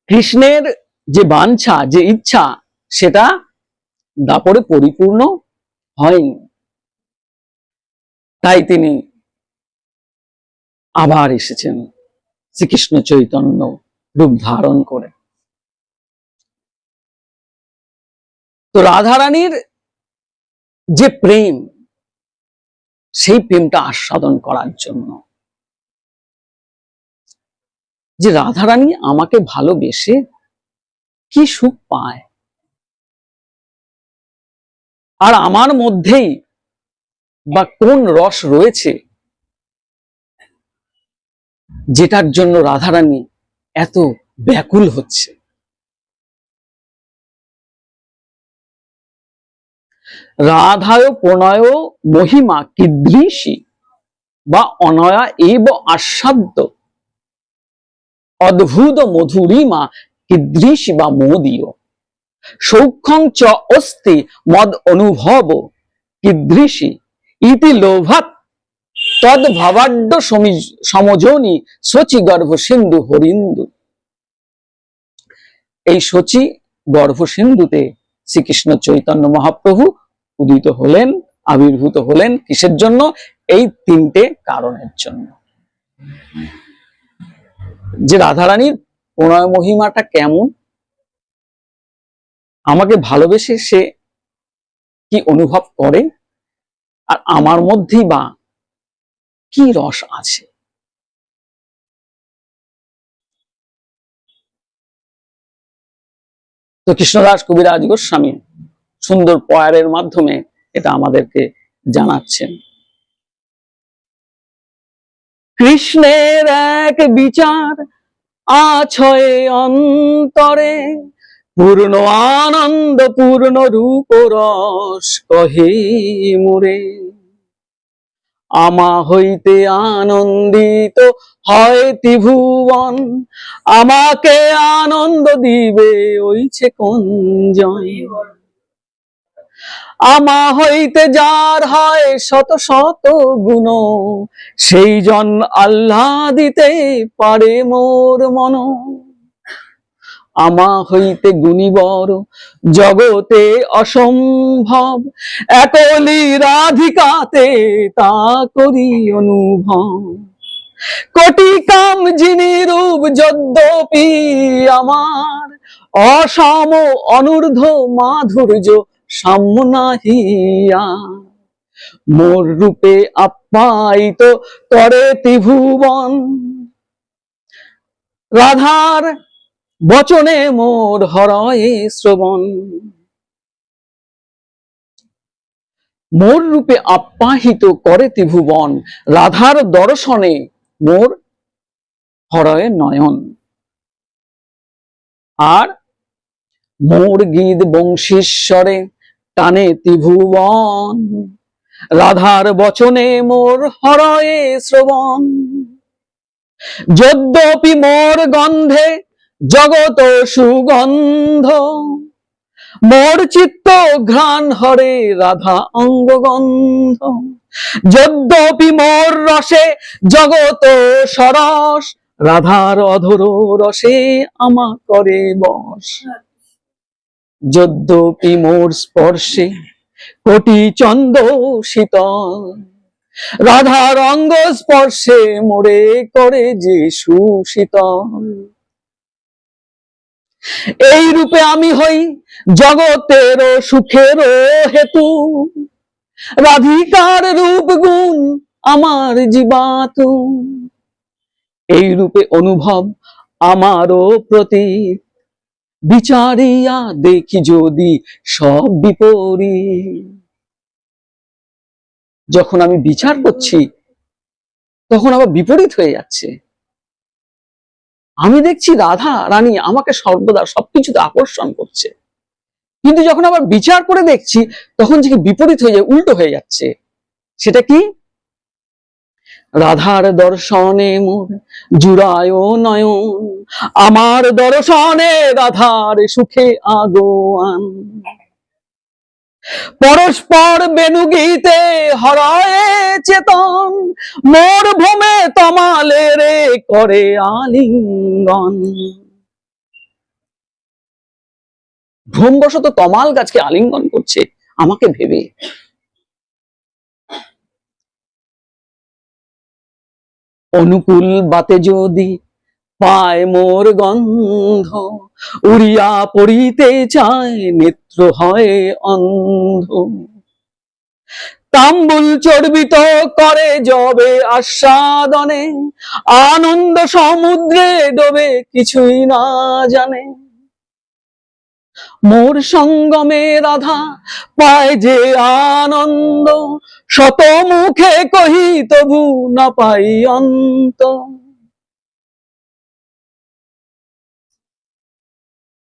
কৃষ্ণের যে বাঞ্ছা, যে ইচ্ছা, সেটা দাপরে পরিপূর্ণ হয়নি, তাই তিনি আবার এসেছেন শ্রীকৃষ্ণ চৈতন্য রূপ ধারণ করে। তো রাধারানীর যে প্রেম, সেই প্রেমটা আস্বাদন করার জন্য, যে রাধারানী আমাকে ভালোবেসে কি সুখ পায়, আর আমার মধ্যেই বা কোন রস রয়েছে যেটার জন্য রাধারানী এত ব্যাকুল হচ্ছে। রাধায় প্রণয় মহিমা কিদৃশী বা অনয়া এব আস্বাদ্য, অদ্ভুত মধুরিমা কিদৃশী বা মোদীয়, সৌখ্যং চ অস্তি মদ অনুভব কিদৃশী, ইতি লোভাত তদ ভাবাড্ড সমজনী শচী গর্ভ সিন্ধু হরিন্দু। এই শচী গর্ভ সিন্ধুতে শ্রীকৃষ্ণ চৈতন্য মহাপ্রভু উদিত হলেন, আবির্ভূত হলেন। কিসের জন্য? এই তিনটে কারণের জন্য। যে রাধারানীর প্রণয় মহিমাটা কেমন, আমাকে ভালোবেসে সে কি অনুভব করে, আর আমার মধ্যেই বা কি রস আছে। তো কৃষ্ণদাস কবিরাজ গোস্বামী সুন্দর পয়ারের মাধ্যমে এটা আমাদেরকে জানাচ্ছেন। কৃষ্ণের এক বিচার আছয়ে অন্তরে, পূর্ণ আনন্দ পূর্ণ রূপ রস কহে মোরে। আমা হইতে আনন্দিত হয় ত্রিভুবন, আমাকে আনন্দ দিবে ওইছে কোনজন। আমা হইতে যার হয় শত শত গুণ, সেই জন আল্লাহ দিতে পারে মোর মন। আমা হইতে গুণীবর জগতে অসম্ভব, একলি রাধিকাতে তা করি অনুভব। কোটি কাম যিনি রূপ যদ্যপি আমার, অসম অনূর্ধ্ব মাধুর্য সাম্য নাহিয়া। মোর রূপে আপ্যায়িত করে ত্রিভুবন, রাধার বচনে মোর হরয়ে শ্রবণ। মোর রূপে আপ্যাহিত করে ত্রিভুবন, রাধার দর্শনে মোর হরয়ে নয়ন। আর মোর গীত বংশীশ্বরে টানে ত্রিভুবন, রাধার বচনে মোর হরয়ে শ্রবণ। যদ্যপি মোর গন্ধে জগত সুগন্ধ, মোর চিত্ত ঘ্রাণ হরে রাধা অঙ্গগন্ধ। যদ্যপি মোর রসে জগত সরস, রাধার অধর রসে আমা করে বশ। যদ্যপি মোর স্পর্শে কোটি চন্দ্র শীতল, রাধার অঙ্গ স্পর্শে মোরে করে যে সুশীতল। এই রূপে আমি হই জগতের সুখের হেতু, রাধিকার রূপ গুণ আমার জীবাতু। এই রূপে অনুভব আমারও প্রতি, বিচারিয়া দেখি যদি সব বিপরীত। যখন আমি বিচার করছি তখন আবার বিপরীত হয়ে যাচ্ছে। আমি দেখছি রাধা রানী আমাকে সর্বদা সবকিছুতে আকর্ষণ করছে, কিন্তু যখন আবার বিচার করে দেখছি তখন যে বিপরীত হয়ে যায়, উল্টো হয়ে যাচ্ছে। সেটা কি? রাধার দর্শনে মোর জুড়ায় নয়ন, আমার দর্শনে রাধার সুখে আগোয়ান। পরস্পর বেণুগীতে হরয়ে চেতন, মোর ভূমে তমালে রে করে আলিঙ্গন। ভ্রমবশত তমাল গাছকে আলিঙ্গন করছে আমাকে ভেবে। অনুকূল বাতে যদি পায় মোর গন্ধ, উড়িয়া পড়িতে চায় নেত্র হয় অন্ধ। তাম্বুল চর্বিত করে যবে আস্বাদনে, আনন্দ সমুদ্রে ডোবে কিছুই না জানে। মোর সঙ্গমে রাধা পায় যে আনন্দ, শত মুখে কহি তবু না পাই অন্ত।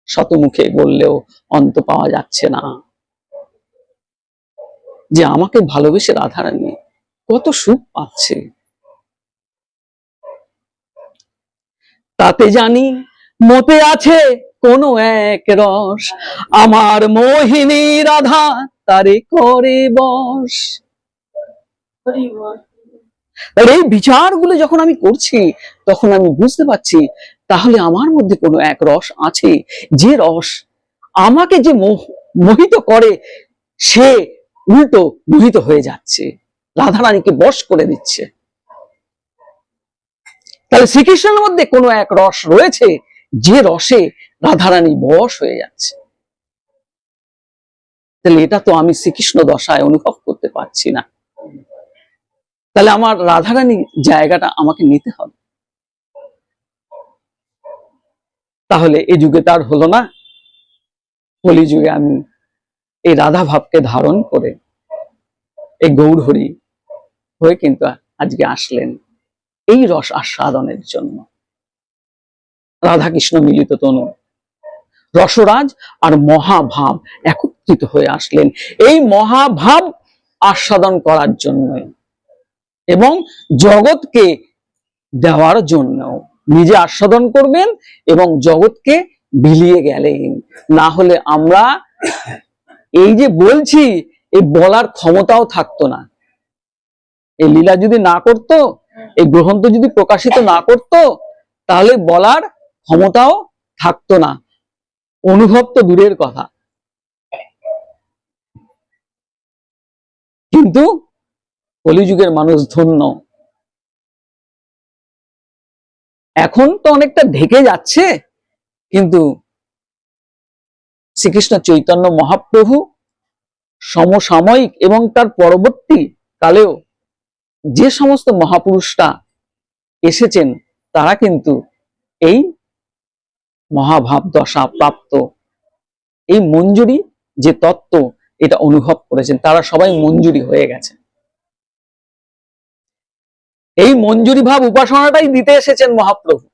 শত মুখে বললেও অন্ত পাওয়া যাচ্ছে না, যে আমাকে ভালোবেসে রাধারানী কত সুখ পাচ্ছে। তাতে জানি মতে আছে কোন এক রস, আমার মোহিনী রাধা তারে করে বশ। এই বিচারগুলো যখন আমি করছি তখন আমি বুঝতে পারছি তাহলে আমার মধ্যে কোনো এক রস আছে, যে রস আমাকে যে মোহিত করে সে উল্টো মোহিত হয়ে যাচ্ছে, রাধারানীকে বশ করে দিচ্ছে। তাহলে শ্রীকৃষ্ণের মধ্যে কোনো এক রস রয়েছে যে রসে রাধারানী বশ হয়ে যাচ্ছে। তাহলে এটা তো আমি শ্রীকৃষ্ণ দশায় অনুভব করতে পারছি না। তাহলে আমার রাধারানী জায়গাটা আমাকে নিতে হবে। তাহলে এই যুগে তার হলো না, কলি যুগে আমি এই রাধা ভাবকে ধারণ করে এই গৌরহরি হয়ে কিন্তু আজকে আসলেন এই রস আস্বাদনের জন্য। রাধা কৃষ্ণ মিলিত তনু, রসরাজ আর মহাভাব একত্রিত হয়ে আসলেন এই মহাভাব আস্বাদন করার জন্য এবং জগৎকে দেওয়ার জন্য। নিজে আস্বাদন করবেন এবং জগৎকে বিলিয়ে গেলেন। না হলে আমরা এই যে বলছি, এই বলার ক্ষমতাও থাকতো না। এই লীলা যদি না করতো, এই গ্রন্থ যদি প্রকাশিত না করতো, তাহলে বলার ক্ষমতাও থাকতো না। অনুভব তো দূরের কথা। কিন্তু কলিযুগের মানুষ ধন্য। এখন তো অনেকটা ঢেকে যাচ্ছে, কিন্তু শ্রীকৃষ্ণ চৈতন্য মহাপ্রভু সমসাময়িক এবং তার পরবর্তী কালেও যে সমস্ত মহাপুরুষরা এসেছেন, তারা কিন্তু এই মহাভাব দশা প্রাপ্ত, এই মঞ্জুরি যে তত্ত্ব, এটা অনুভব করেছেন। তারা সবাই মঞ্জুরি হয়ে গেছে। এই মঞ্জুরি ভাব উপাসনাটাই দিতে এসেছেন মহাপ্রভু।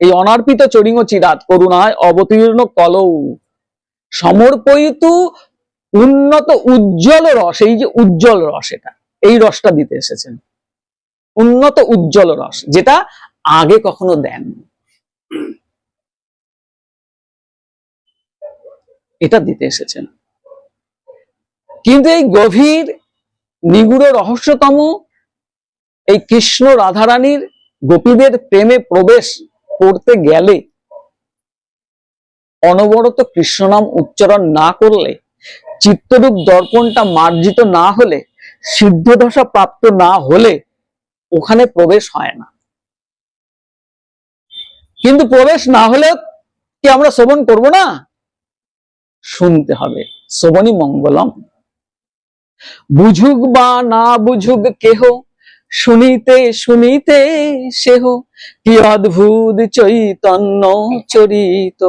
এই অনার্পিত চরিঙ্গ চিরাত করুণায় অবতীর্ণ কলৌ সমর্পয়িতু উন্নত উজ্জ্বল রস। এই যে উজ্জ্বল রস, এটা এই রসটা দিতে এসেছেন। উন্নত উজ্জ্বল রস, যেটা আগে কখনো দেন, এটা দিতে এসেছেন। কিন্তু এই গভীর নিগুড় রহস্যতম এই কৃষ্ণ রাধারানীর গোপীদের প্রেমে প্রবেশ করতে গেলে, অনবরত কৃষ্ণ নাম উচ্চারণ না করলে, চিত্তরূপ দর্পণটা মার্জিত না হলে, সিদ্ধদশা প্রাপ্ত না হলে ওখানে প্রবেশ হয় না। কিন্তু প্রবেশ না হলে কি আমরা শ্রবণ করব না? শুনতে হবে। শ্রবণী মঙ্গলম। বুঝুক বা না বুঝুক কেহ, শুনিতে শুনিতে সেহ কি অদ্ভুত চৈতন্য চরিত।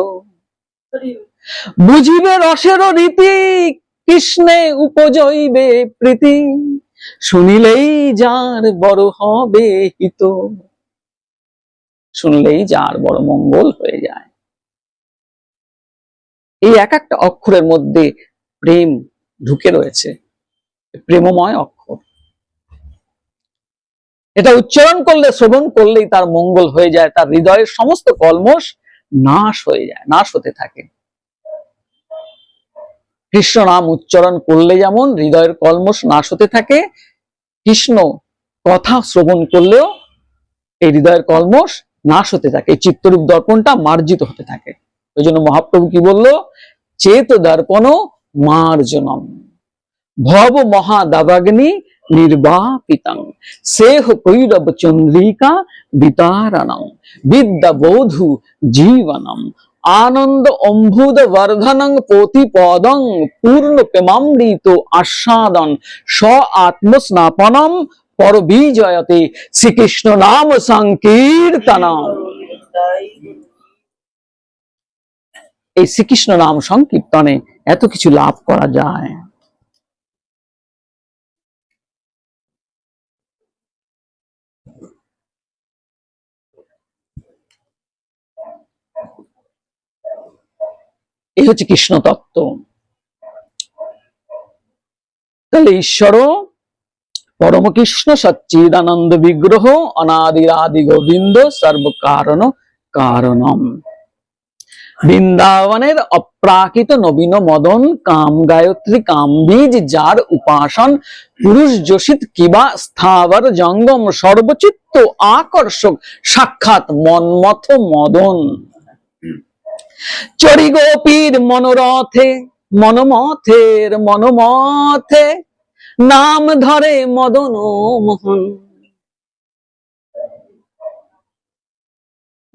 বুঝিবে রসের রীতি, কৃষ্ণে উপজইবে প্রীতি, শুনিলেই যার বড় হবে হিত। শুনলেই যার বড় মঙ্গল হয়ে যায়। এই এক একটা অক্ষরের মধ্যে প্রেম ঢুকে রয়েছে, প্রেমময় অক্ষর। এটা উচ্চারণ করলে, শ্রবণ করলেই তার মঙ্গল হয়ে যায়। তার হৃদয়ের সমস্ত কলমশ নাশ হয়ে যায়, নাশ হতে থাকে। কৃষ্ণ নাম উচ্চারণ করলে যেমন হৃদয়ের কলমশ নাশ হতে থাকে, কৃষ্ণ কথা শ্রবণ করলেও এই হৃদয়ের কলমশ নাশ হতে থাকে, এই চিত্তরূপ দর্পণটা মার্জিত হতে থাকে। ওই জন্য মহাপ্রভু কি বললো? চেত দর্পণ মার্জনম ভব মহাদাবাগ্নি নির্বাপিতং সেহ কৈরব চন্দ্রিকা বিতারণং বিদ্যা বৌধু জীবনম আনন্দ অম্ভুদ বর্ধনং প্রতিপদং পূর্ণ প্রেমামৃত আস্বাদন স্ব আত্মস্নাপনম পর বিজয়তে শ্রীকৃষ্ণ নাম সংকীর্তনম। এই শ্রীকৃষ্ণ নাম সংকীর্তনে এত কিছু লাভ করা যায়। এই হচ্ছে কৃষ্ণ তত্ত্ব। তাহলে ঈশ্বর পরম কৃষ্ণ সচ্চিদানন্দ বিগ্রহ অনাদিরাদি গোবিন্দ সর্বকারণ কারণম। বৃন্দাবনের অপ্রাকৃত নবীন মদন কাম গায়ত্রী কাম বীজ যার উপাসন পুরুষ যোষিত কিবা স্থাবর জঙ্গম সর্বচিত্ত আকর্ষক সাক্ষাৎ মন্মথ মদন। চরি গোপীর মনোরথে মনমথের মনোমথে নাম ধরে মদন মোহন।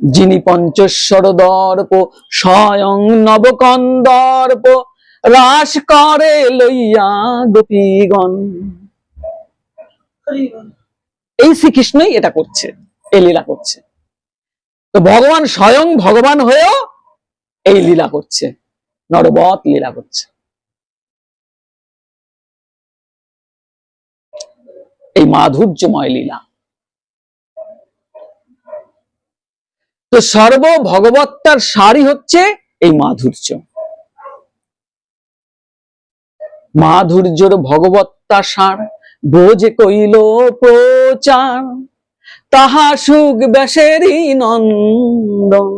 যিনি পঞ্চস্বর দর্প স্বয়ং নবকন্দর্প রাস করে লইয়া গোপীগণ। এই শ্রীকৃষ্ণই এটা করছে, এই লীলা করছে। তো ভগবান স্বয়ং ভগবান হয়েও এই লীলা করছে, নরবত লীলা করছে। এই মাধুর্যময় লীলা। তো সর্ব ভগবত্তার সারই হচ্ছে এই মাধুর্য। মাধুর্যর ভগবত্তা সার বোঝে কইল প্রচার, তাহা সুখ ব্যাসেরই নন্দন।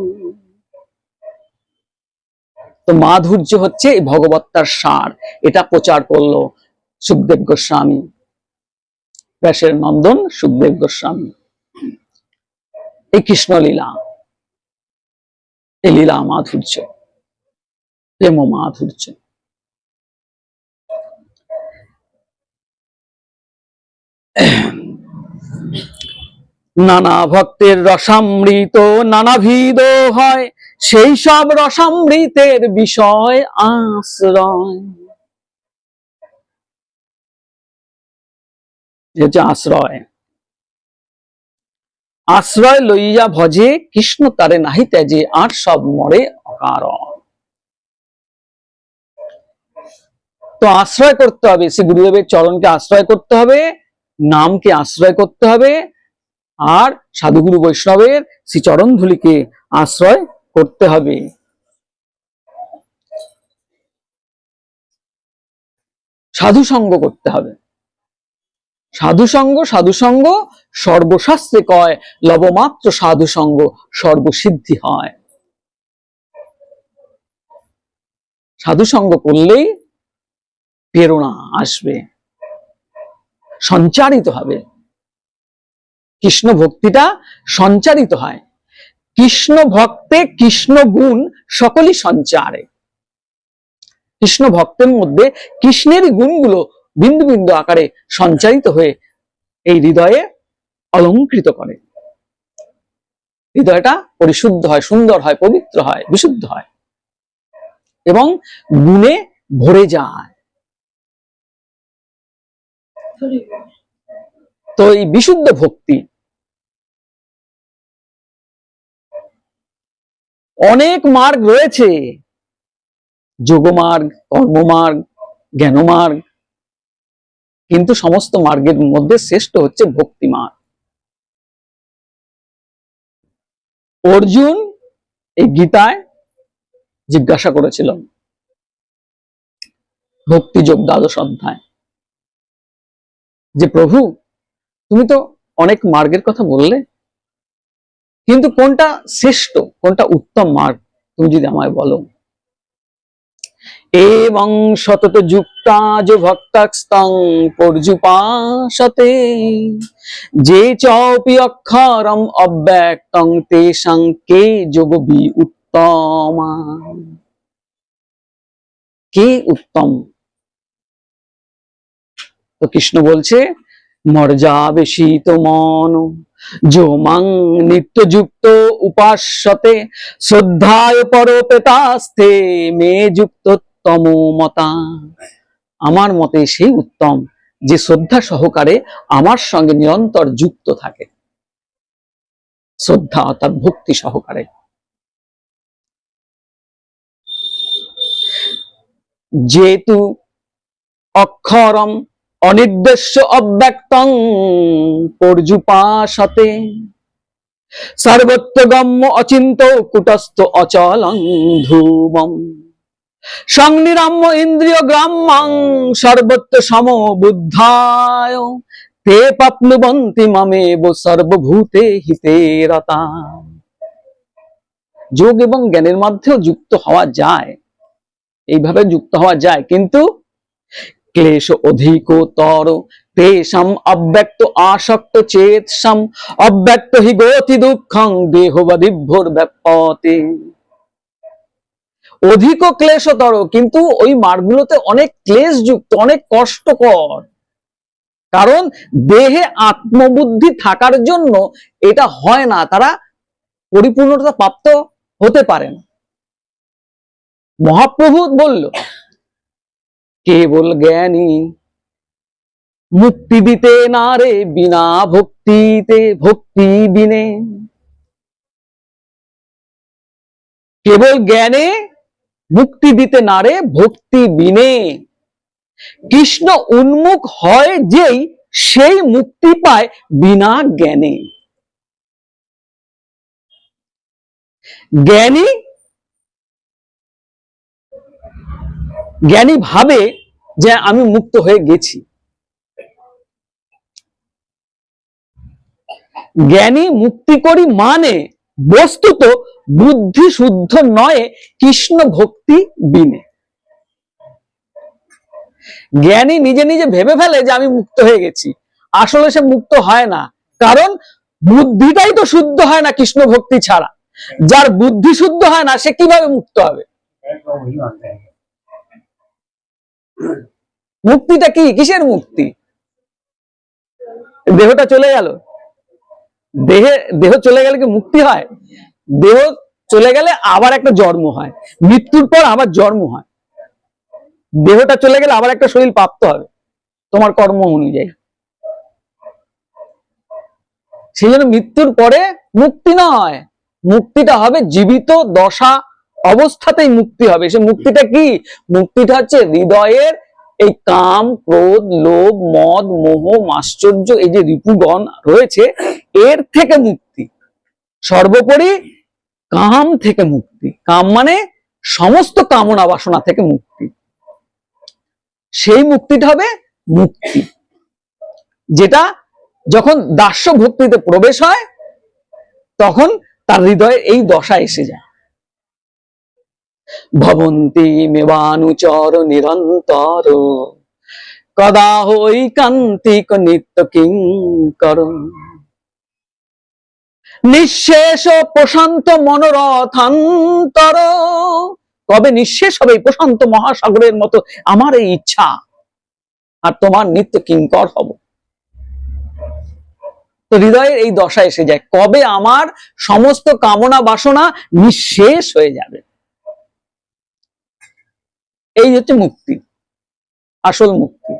তো মাধুর্য হচ্ছে এই ভগবত্তার সার, এটা প্রচার করলো সুখদেব গোস্বামী, ব্যাসের নন্দন সুখদেব গোস্বামী। এই কৃষ্ণ লীলা, এই লীলা মাধুর্য, প্রেম মাধুর্য। নানা ভক্তের রসামৃত নানাবিধ হয়, সেই সব রসামৃতের বিষয় আশ্রয়। হচ্ছে আশ্রয়। আশ্রয় লইয়া ভজে কৃষ্ণ তারে নাহি ত্যাজে, আর সব মরে অকারণ। তো আশ্রয় করতে হবে, সে গুরুদেবের চরণকে আশ্রয় করতে হবে, নামকে আশ্রয় করতে হবে, আর সাধুগুরু বৈষ্ণবের শ্রী চরণ ধুলিকে আশ্রয় করতে হবে। সাধু সঙ্গ করতে হবে। সাধুসঙ্গ, সাধুসঙ্গ সর্বশাস্ত্রে কয়, লবমাত্র সাধুসঙ্গ সর্বসিদ্ধি হয়। সাধুসঙ্গ করলেই প্রেরণা আসবে, সঞ্চারিত হবে, কৃষ্ণ ভক্তিটা সঞ্চারিত হয়। কৃষ্ণ ভক্তে কৃষ্ণ গুণ সকলই সঞ্চারে। কৃষ্ণ ভক্তের মধ্যে কৃষ্ণের গুণগুলো বিন্দু বিন্দু আকারে সঞ্চারিত হয়ে এই হৃদয়ে অলঙ্কৃত করে। হৃদয়টা পরিশুদ্ধ হয়, সুন্দর হয়, পবিত্র হয়, বিশুদ্ধ হয় এবং গুণে ভরে যায়। তো এই বিশুদ্ধ ভক্তি অনেক মার্গ রয়েছে, যোগমার্গ, কর্মমার্গ, জ্ঞানমার্গ, কিন্তু সমস্ত মার্গের মধ্যে শ্রেষ্ঠ হচ্ছে ভক্তি মার্গ। অর্জুন এই গীতায় জিজ্ঞাসা করেছিলেন ভক্তিযোগ 12 অধ্যায়, যে প্রভু তুমি তো অনেক মার্গের কথা বললে, কিন্তু কোনটা শ্রেষ্ঠ, কোনটা উত্তম মার্গ তুমি যদি আমায় বলো। এবং সতত যুক্তাজ ভক্তাস্তং পর্যুপাসতে, যে চপি অক্ষরম অব্যক্তং তেষাং কে যোগবি উত্তমা। কে উত্তম? তো কৃষ্ণ বলছে, মর্যাবেশিত মন যো মাং নিত্যযুক্ত উপাস্যতে, শ্রদ্ধায় পরপেতাস্তে মে যুক্ত তমোমতা। আমার মতে সেই উত্তম যে শ্রদ্ধা সহকারে আমার সঙ্গে নিরন্তর যুক্ত থাকে। শ্রদ্ধা অর্থাৎ ভক্তি সহকারে। যেতু অক্ষরম অনির্দেশ্য অব্যক্তং পর্যুপাসতে, সর্বত্র গম্য অচিন্ত কুটস্থ অচলং ধ্রুবম, সংনিরাম্য ইন্দ্রিয় গ্রাম্যং সর্বত্র সমবুদ্ধায়, তে প্রাপ্নুবন্তি মামেব সর্বভূতে হিতে রতা। যোগ এবং জ্ঞানের মধ্যেও যুক্ত হওয়া যায়, এইভাবে যুক্ত হওয়া যায়, কিন্তু ক্লেশ অধিকতর তেষাম অব্যক্ত আসক্ত চেতসাম, অব্যক্ত হি গতি দুঃখং দেহবাদিভ্যোর ব্যাপতে। অধিক ক্লেশতর, কিন্তু ওই মার্গগুলোতে অনেক ক্লেশ যুক্ত, অনেক কষ্টকর, কারণ দেহে আত্মবুদ্ধি থাকার জন্য এটা হয় না, তারা পরিপূর্ণতা প্রাপ্ত হতে পারে না। মহাপ্রভু বলল, কেবল জ্ঞানী মুক্তি দিতে না রে বিনা ভক্তিতে, ভক্তি বিনে। কেবল জ্ঞানে মুক্তি দিতে না রে ভক্তি বিনে। কৃষ্ণ উন্মুখ হয় যেই সেই মুক্তি পায় বিনা জ্ঞানে। জ্ঞানী ভাবে যে আমি মুক্ত হয়ে গেছি। জ্ঞানী মুক্তি করি মানে বস্তুত বুদ্ধি শুদ্ধ নয় কৃষ্ণ ভক্তি বিনে। জ্ঞানী নিজে নিজে ভেবে ফেলে যে আমি মুক্ত হয়ে গেছি, আসলে সে মুক্ত হয় না, কারণ বুদ্ধিটাই তো শুদ্ধ হয় না কৃষ্ণ ভক্তি ছাড়া। যার বুদ্ধি শুদ্ধ হয় না সে কিভাবে মুক্ত হবে? মুক্তিটা কি? কিসের মুক্তি? দেহটা চলে গেল, দেহ চলে গেলে কি মুক্তি হয়? দেহ চলে গেলে আবার একটা জন্ম হয়, মৃত্যুর পর আবার জন্ম হয়। দেহটা চলে গেলে আবার একটা শরীর প্রাপ্ত হবে তোমার কর্ম অনুযায়ী। সেই জন্য মৃত্যুর পরে মুক্তি নয়, মুক্তিটা হবে জীবিত দশা অবস্থাতেই মুক্তি হবে। সে মুক্তিটা কি? মুক্তিটা হচ্ছে হৃদয়ের এই কাম, ক্রোধ, লোভ, মদ, মোহ, মাশ্চর্য, এই যে রিপুগণ রয়েছে, এর থেকে মুক্তি। সর্বোপরি কাম থেকে মুক্তি। কাম মানে সমস্ত কামনা বাসনা থেকে মুক্তি। সেই মুক্তিটা হবে মুক্তি, যেটা যখন দাস্য ভক্তিতে প্রবেশ হয় তখন তার হৃদয়ে এই দশা এসে যায়। ভবন্তি মেবানুচর নিরন্তর কদা হৈকান্তিক নিত্য কিঙ্কর নিঃশেষ প্রশান্ত মনোরথান্তর। কবে নিঃশেষ হবে এই প্রশান্ত মহাসাগরের মতো আমার এই ইচ্ছা, আর তোমার নিত্য কিঙ্কর হব। তো হৃদয়ের এই দশা এসে যায়, কবে আমার সমস্ত কামনা বাসনা নিঃশেষ হয়ে যাবে। এই হচ্ছে মুক্তি, আসল মুক্তি।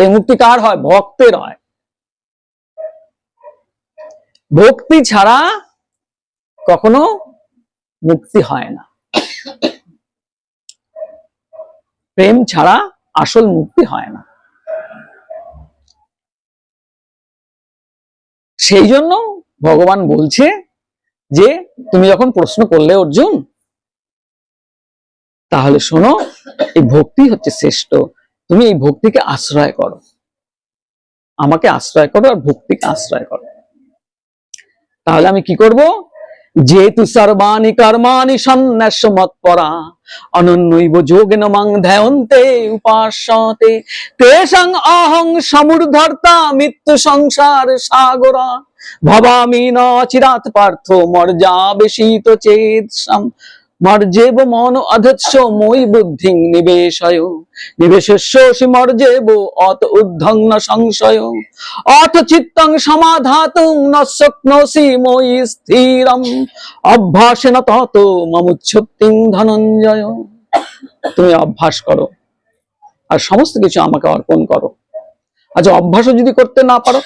এই মুক্তি কার হয়? ভক্তের হয়। ভক্তি ছাড়া কখনো মুক্তি হয় না, প্রেম ছাড়া আসল মুক্তি হয় না। সেই জন্য ভগবান বলছে যে তুমি যখন প্রশ্ন করলে অর্জুন, তাহলে শোনো, এই ভক্তি হচ্ছে শ্রেষ্ঠ। তুমি এই ভক্তিকে আশ্রয় করো, আমাকে আশ্রয় করো আর ভক্তিকে আশ্রয় করো। তাহলে আমি কি করব? যেতু সর্বাণি কর্মাণি সন্ন্যাস মৎপরা অনন্যৈব যোগেন মাং ধ্যায়ন্তে উপাস্যতে তেষাং অহং সমুর্ধর্তা মৃত্যু সংসার সাগরা ভবামি ন চিরাৎ পার্থ মর্যাবেশিত চেতসাম মর্যেব মন অধৎস মই বুদ্ধিং নিবেশয় নিবেশস্যসি মর্যেব অত ঊর্ধ্বং ন সংশয় অথ চিত্তং সমাধাতুং ন শক্নোসি মই স্থিরম অভ্যাসেন তত মমুচ্ছক্তিং ধনঞ্জয়। তুমি অভ্যাস করো আর সমস্ত কিছু আমাকে অর্পণ করো। আচ্ছা, অভ্যাসও যদি করতে না পারো,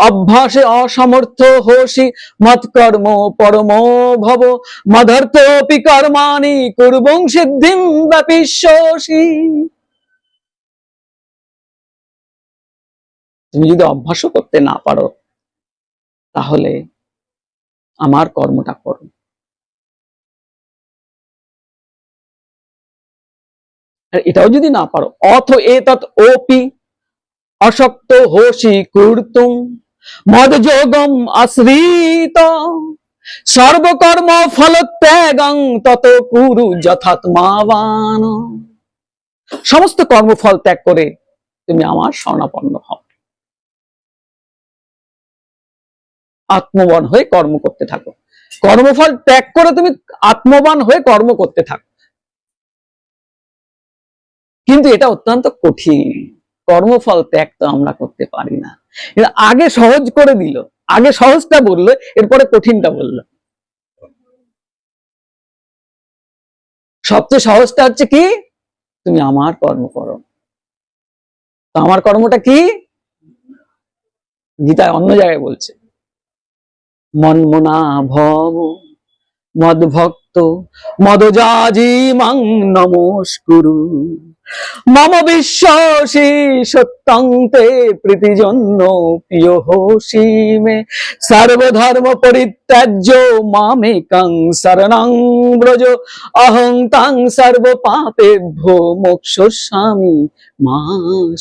অভ্যাসে অসমর্থ হোসি মৎকর্ম পরমো ভব মদর্থপি কর্মাণি কুর্বং সিদ্ধিম ব্যাপিষ্যসি। তুমি যদি অভ্যাসও করতে না পারো তাহলে আমার কর্মটা করো। আর এটাও যদি না পারো, অথ এতৎ ওপি অশক্ত হোসি কর্তুম মদযোগম আশ্রিত সর্বকর্ম ফলত্যাগং তত কুরু যথাত্মাবান। সমস্ত কর্মফল ত্যাগ করে তুমি আমার শরণাপন্ন হও, আত্মবান হয়ে কর্ম করতে থাকো। কর্মফল ত্যাগ করে তুমি আত্মবান হয়ে কর্ম করতে থাকো। কিন্তু এটা অত্যন্ত কঠিন, কর্মফল ত্যাগ তো আমরা করতে পারি না। আগে সহজ করে দিল, আগে সহজটা বললো, এরপরে কঠিনটা বললো। সবচেয়ে সহজটা হচ্ছে কি? তুমি আমার কর্ম করো। তো আমার কর্মটা কি? গীতায় অন্য জায়গায় বলছে, মন্মনা ভব মদ ভক্ত মদজাজি মাং নমস্কুরু মম বিশ্বাসী সত্যং তে প্রীতিজন্য প্রিয় হোসি মে সর্বধর্ম পরিত্যাজ্য মামেকং শরণং ব্রজ অহং তাং সর্ব পাপেভ্যো মোক্ষয়িষ্যামি মা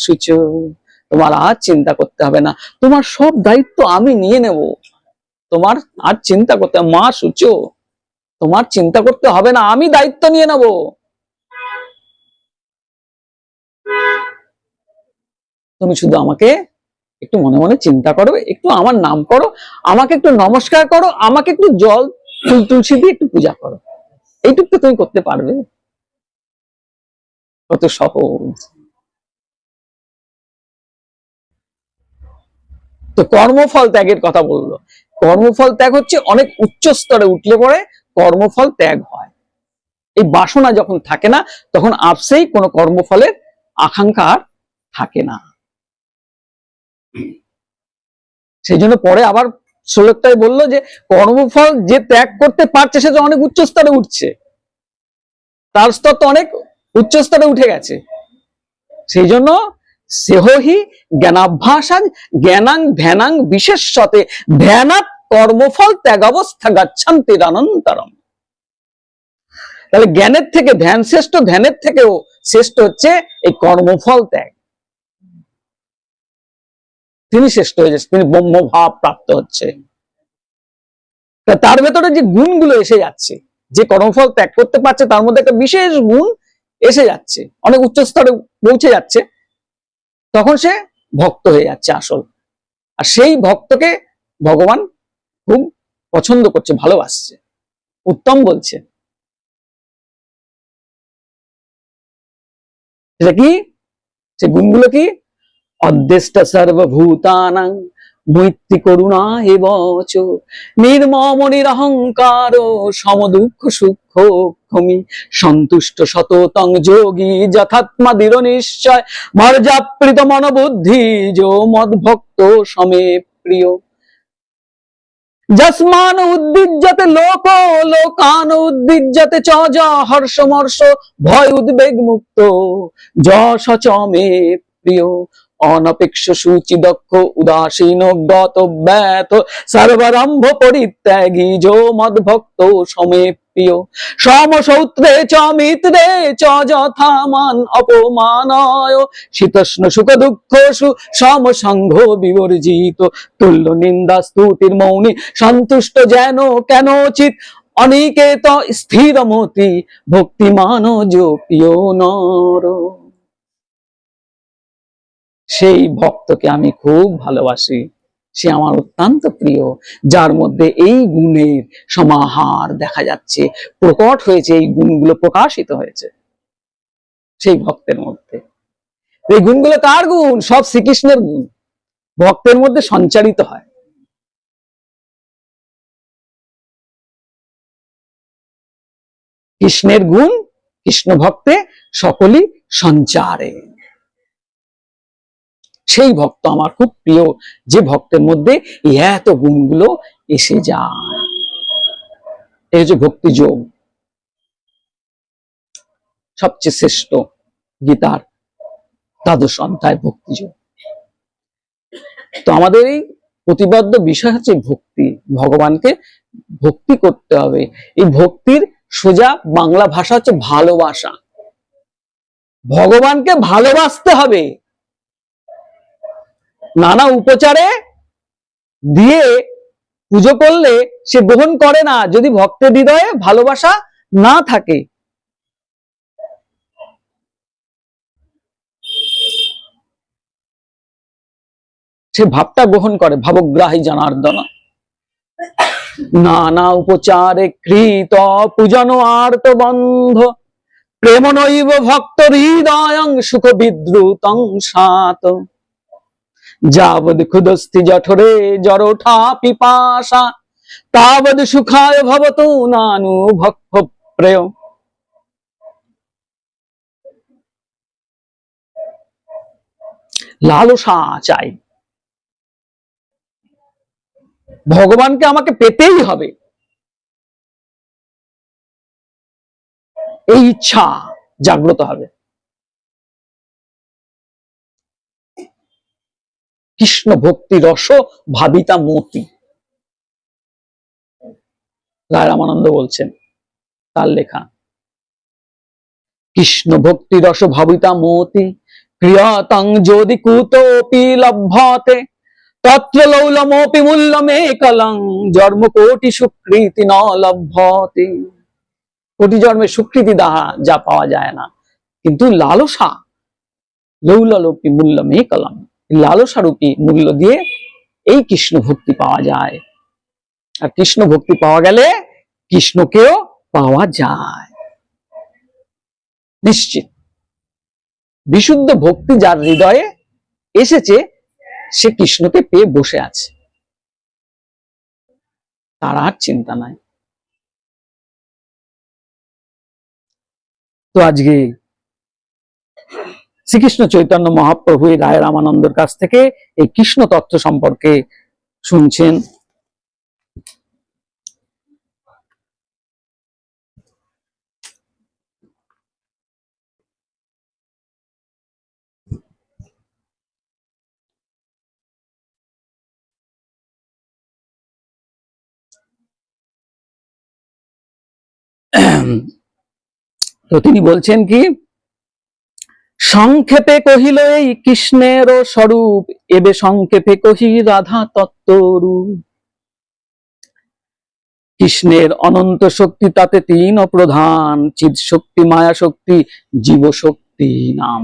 শুচ। তোমার আর চিন্তা করতে হবে না, তোমার সব দায়িত্ব আমি নিয়ে নেব। তোমার আর চিন্তা করতে, মা শুচ, তোমার চিন্তা করতে হবে না, আমি দায়িত্ব নিয়ে নেব। তুমি শুধু আমাকে একটু মনে মনে চিন্তা করো, একটু আমার নাম করো, আমাকে একটু নমস্কার করো, আমাকে একটু জল ফুল তুলসী দিয়ে একটু পূজা করো, এইটুকু তো তুমি করতে পারবে। কত সহজ। তো কর্মফল ত্যাগের কথা বললো। কর্মফল ত্যাগ হচ্ছে অনেক উচ্চ স্তরে উঠলে পরে কর্মফল ত্যাগ হয়। এই বাসনা যখন থাকে না, তখন আপসেই কোনো কর্মফলের আকাঙ্ক্ষা আর থাকে না। সেই জন্য পরে আবার শ্লোকটাই বললো যে কর্মফল যে ত্যাগ করতে পারছে সে তো অনেক উচ্চ স্তরে উঠছে, তার স্তর তো অনেক উচ্চ স্তরে উঠে গেছে। সেই জন্য সেহহি জ্ঞানাভ্যাসাং জ্ঞানাং ধ্যানাং বিশেষতে ধ্যানাৎ কর্মফল ত্যাগাবস্থা গচ্ছন্তির অনন্তরম। তাহলে জ্ঞানের থেকে ধ্যান শ্রেষ্ঠ, ধ্যানের থেকেও শ্রেষ্ঠ হচ্ছে এই কর্মফল ত্যাগ। তিনি শ্রেষ্ঠ হয়ে যাচ্ছে, তিনি ব্রহ্মভাব প্রাপ্ত হচ্ছে। তার ভেতরে যে গুণগুলো এসে যাচ্ছে, যে কর্মফল ত্যাগ করতে পারছে তার মধ্যে একটা বিশেষ গুণ এসে যাচ্ছে, অনেক উচ্চ স্তরে পৌঁছে যাচ্ছে, তখন সে ভক্ত হয়ে যাচ্ছে আসল। আর সেই ভক্তকে ভগবান খুব পছন্দ করছে, ভালোবাসছে, উত্তম বলছে। সেটা কি? সে গুণগুলো কি? অদ্দেষ্টা সর্বভূতানাং মৈত্রী করুণা এবচ নির্মম নিরহংকার সমদুঃখ সুখ ক্ষমি সন্তুষ্ট সততং যোগী যথাত্মা দৃঢ় নিশ্চয় মর্যাপ্রীত মনোবুদ্ধি যো মদ্ভক্ত সমে প্রিয় যস্মান উদ্বিজ্জতে লোক লোকান উদ্বিজ্জতে চ য হর্ষমর্ষ ভয় উদ্বেগ মুক্ত যশ চ মে প্রিয় অনপেক্ষ সূচি দক্ষ উদাসীন গত ব্যথ সর্বারম্ভ পরিত্যাগী যো মদ্ভক্ত সমে প্রিয় সমসৌত্রে চ মিত্রে চ যথামান অপমানয় শীতষ্ণ সুখ দুঃখ সমসংঘ বিবর্জিত তুল্য নিন্দা স্তুতির মৌনী সন্তুষ্ট যেন কেন চিত অনিকেত স্থিরমতি ভক্তিমান যোপিয় নর। সেই ভক্তকে আমি খুব ভালোবাসি, সে আমার অত্যন্ত প্রিয়, যার মধ্যে এই গুণের সমাহার দেখা যাচ্ছে, প্রকট হয়েছে, এই গুণগুলো প্রকাশিত হয়েছে সেই ভক্তের মধ্যে। এই গুণগুলো কার গুণ? সব শ্রীকৃষ্ণের গুণ ভক্তের মধ্যে সঞ্চারিত হয়। কৃষ্ণের গুণ কৃষ্ণ ভক্তে সকলই সঞ্চারে। সেই ভক্ত আমার খুব প্রিয়, যে ভক্তের মধ্যে এত গুণগুলো এসে যায়। এই যে ভক্তি যোগ সবচেয়ে শ্রেষ্ঠ, গীতার দ্বাদশ অধ্যায় ভক্তি যোগ। তো আমাদের এই প্রতিপাদ্য বিষয় হচ্ছে ভক্তি, ভগবানকে ভক্তি করতে হবে। এই ভক্তির সোজা বাংলা ভাষা হচ্ছে ভালোবাসা। ভগবানকে ভালোবাসতে হবে, নানা উপচারে দিয়ে পুজো করলে সে গ্রহণ করে না, যদি ভক্তের হৃদয়ে ভালোবাসা না থাকে। সে ভাবটা গ্রহণ করে, ভাবগ্রাহী জনার্দন নানা উপচারে কৃত পূজন আর্ত বন্ধ প্রেম নৈব ভক্ত হৃদয়ং সুখ বিদ্রুতং সাত যাবদ ক্ষুদস্থি জঠরে জড়োঠা পিপাসা তাবদ সুখায় ভবতু নানু ভক্ত প্রেয়। লালসা চাই, ভগবানকে আমাকে পেতেই হবে, এই ইচ্ছা জাগ্রত হবে। কৃষ্ণ ভক্তি রস ভাবিতা মতি। রায় রামানন্দ বলছেন, তার লেখা। কৃষ্ণ ভক্তি রস ভাবিতা মতি ক্রিয়াতং যদি কুতোপি লভ্যতে তত্র লৌলমোপি মূল্যমে কলং জন্ম কোটি সুকৃতি ন লভ্যতে। কোটি জন্মের সুকৃতি দাহা যা পাওয়া যায় না, কিন্তু লালসা লৌললোপি মূল্যমে কলং, লালসারূপী মূল্য দিয়ে এই কৃষ্ণ ভক্তি পাওয়া যায়। আর কৃষ্ণ ভক্তি পাওয়া গেলে কৃষ্ণকেও পাওয়া যায় নিশ্চিত। বিশুদ্ধ ভক্তি যার হৃদয়ে এসেছে সে কৃষ্ণকে পেয়ে বসে আছে, তার আর চিন্তা নাই। তো আজকে শ্রীকৃষ্ণ চৈতন্য মহাপ্রভু রায় রামানন্দের কাছ থেকে এই কৃষ্ণ তত্ত্ব সম্পর্কে শুনছেন। তো তিনি বলছেন কি, সংক্ষেপে কহিল এই কৃষ্ণের স্বরূপ, এবে সংক্ষেপে কহি রাধা তত্ত্বরূপ। কৃষ্ণের অনন্ত শক্তি তাতে তিন প্রধান, চিৎ শক্তি, মায়া শক্তি, জীব শক্তি নাম।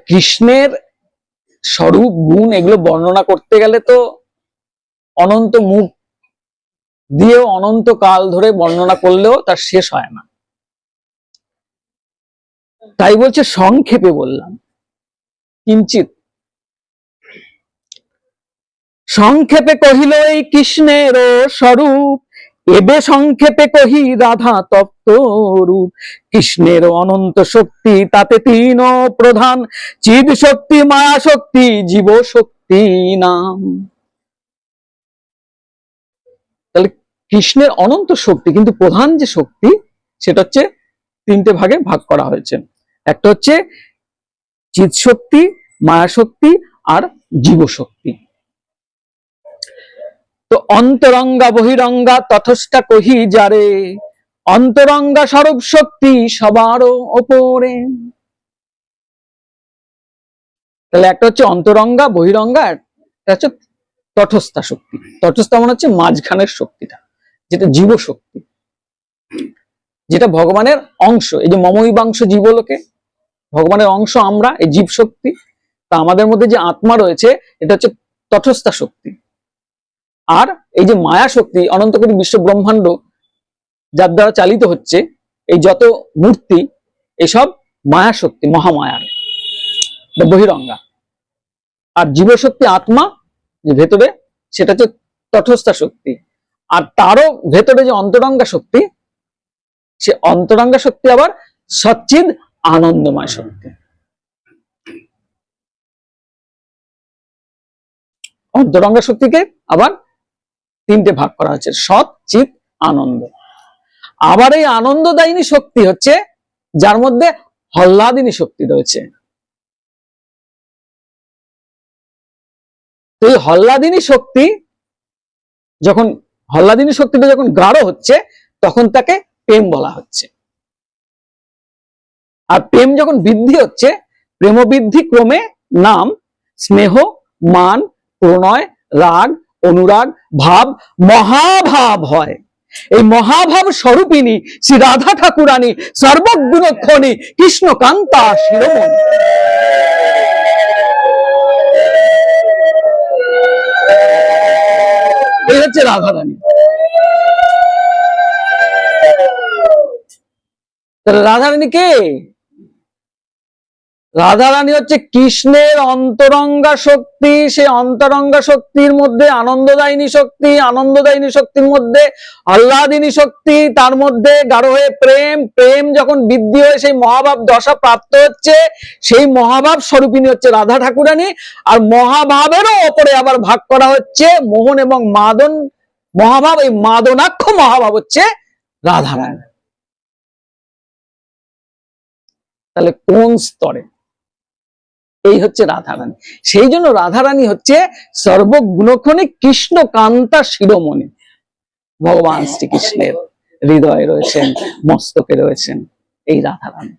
কৃষ্ণের স্বরূপ গুণ এগুলো বর্ণনা করতে গেলে তো অনন্ত মুখ দিয়েও অনন্ত কাল ধরে বর্ণনা করলেও তার শেষ হয় না। তাই বলছে সংক্ষেপে বললাম, কিঞ্চিত। সংক্ষেপে কহিল এই কৃষ্ণের স্বরূপ, এবে সংক্ষেপে কহি রাধা তত্ত্বরূপ। কৃষ্ণের অনন্ত শক্তি তাতে তিন প্রধান, চিদ শক্তি, মায়া শক্তি, জীব শক্তি নাম। তাহলে কৃষ্ণের অনন্ত শক্তি, কিন্তু প্রধান যে শক্তি সেটা হচ্ছে তিনটে ভাগে ভাগ করা হয়েছে। একটা হচ্ছে চিৎ শক্তি, মায়া শক্তি আর জীব শক্তি। তো অন্তরঙ্গা বহিরঙ্গা তথস্থা কহি যারে, অন্তরঙ্গা স্বরূপ শক্তি সবার ওপরে। তাহলে একটা হচ্ছে অন্তরঙ্গা বহিরঙ্গা, একটা হচ্ছে তটস্থা শক্তি। তটস্থা মানে হচ্ছে মাঝখানের শক্তিটা, যেটা জীব শক্তি, যেটা ভগবানের অংশ। এই যে মমৈবাংশ জীবলোকে, ভগবানের অংশ আমরা, এই জীব শক্তি। তা আমাদের মধ্যে যে আত্মা রয়েছে এটা হচ্ছে তটস্থা শক্তি। আর এই যে মায়া শক্তি, অনন্ত কোটি বিশ্ব ব্রহ্মাণ্ড যার দ্বারা চালিত হচ্ছে, এই যত মূর্তি, এসব মায়া শক্তি, মহামায়ার বহিরঙ্গা। আর জীবশক্তি আত্মা যে ভেতরে, সেটা হচ্ছে তটস্থা শক্তি। আর তারও ভেতরে যে অন্তরঙ্গা শক্তি, সে অন্তরঙ্গা শক্তি আবার সচ্চিদ আনন্দময় শক্তি। অন্তরঙ্গা শক্তিকে আবার তিনটে ভাগ করা হচ্ছে, সৎ, চিৎ, আনন্দ। আবার এই আনন্দদায়িনী শক্তি হচ্ছে যার মধ্যে হল্লাদিনী শক্তি রয়েছে। তো এই হল্লাদিনী শক্তি যখন, হল্লাদিনী শক্তিটা যখন গাঢ় হচ্ছে তখন তাকে প্রেম বলা হচ্ছে। আর প্রেম যখন বৃদ্ধি হচ্ছে, প্রেম বৃদ্ধি ক্রমে নাম স্নেহ, মান, প্রণয়, রাগ, অনুরাগ, ভাব, মহাভাব হয়। এই মহাভাব স্বরূপিনী শ্রী রাধা ঠাকুরানী সর্বগুণক্ষণী কৃষ্ণকান্তা শিরোমণি। এই হচ্ছে রাধারানী। রাধারানী কে? রাধারানী হচ্ছে কৃষ্ণের অন্তরঙ্গা শক্তি। সেই অন্তরঙ্গা শক্তির মধ্যে আনন্দদায়িনী শক্তি, আনন্দদায়িনী শক্তির মধ্যে আহ্লাদিনী শক্তি, তার মধ্যে গাঢ় হয়ে প্রেম, প্রেম যখন বৃদ্ধি হয়ে সেই মহাভাব দশা প্রাপ্ত হচ্ছে, সেই মহাভাব স্বরূপিনী হচ্ছে রাধা ঠাকুরানী। আর মহাভাবেরও ওপরে আবার ভাগ করা হচ্ছে মোহন এবং মাদন মহাভাব। এই মাদনাক্ষ মহাভাব হচ্ছে রাধারানী। তাহলে কোন স্তরে? এই হচ্ছে রাধারানী। সেই জন্য রাধারানী হচ্ছে সর্বগুণক্ষণে কৃষ্ণ কান্তা শিরোমণি। ভগবান শ্রীকৃষ্ণের হৃদয়ে রয়েছেন, মস্তকে রয়েছেন এই রাধারানী।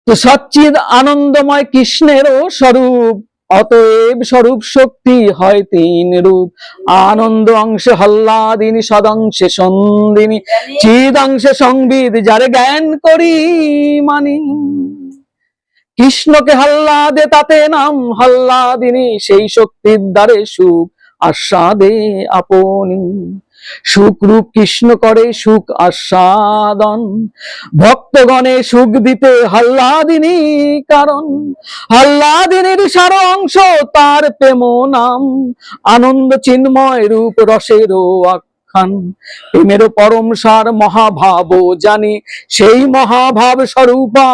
তো সচ্চিদ আনন্দময় কৃষ্ণেরও স্বরূপ, অতএব স্বরূপ শক্তি হয় তিন রূপ। আনন্দ অংশে হল্লাদিনী, সদংশে সন্দিনী, চিদাংশে সংবিদ যারে জ্ঞান করি মানি। কৃষ্ণকে হল্লাদে তাতে নাম হল্লাদিনী, সেই শক্তির দ্বারে সুখ আস্বাদে আপনি। সুখ রূপ কৃষ্ণ করে সুখ আস্বাদন, ভক্তগণে সুখ দিতে হল্লাদিনী কারণ। হল্লাদিনীর সার অংশ তার প্রেম নাম, আনন্দ চিন্ময় রূপ রসেরও আখ্যান। প্রেমেরও পরম সার মহাভাব জানি, সেই মহাভাব স্বরূপা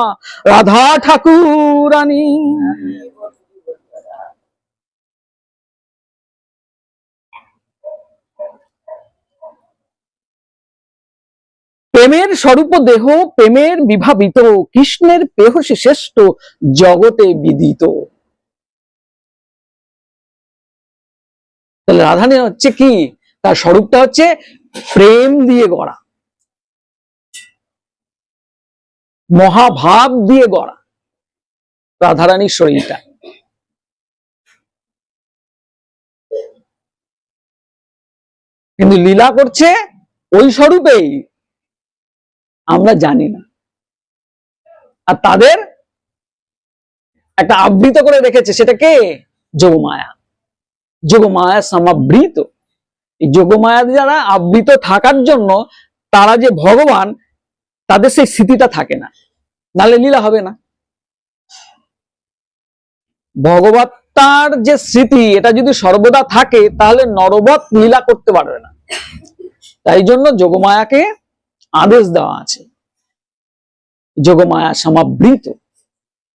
রাধা ঠাকুরানী। প্রেমের স্বরূপ দেহ প্রেমের বিভাবিত, কৃষ্ণের প্রেয়সী শ্রেষ্ঠ জগতে বিদিত। তাহলে রাধারানী হচ্ছে কি, তার স্বরূপটা হচ্ছে প্রেম দিয়ে গড়া, মহাভাব দিয়ে গড়া রাধারানীর শরীরটা। কিন্তু লীলা করছে ওই স্বরূপেই, আমরা জানি না। আর তাদের একটা আবৃত করে রেখেছে, সেটা কে? যোগমায়া। যোগমায়া সমাবৃত। এই যোগমায়া যারা আবৃত থাকার জন্য, তারা যে ভগবান, তাদের সেই স্মৃতিটা থাকে না, নালে লীলা হবে না। ভগবত্তার যে স্মৃতি, এটা যদি সর্বদা থাকে, তাহলে নরবৎ লীলা করতে পারবে না। তাই জন্য যোগমায়াকে আদেশ দেওয়া আছে, যোগমায়া সমাবৃত,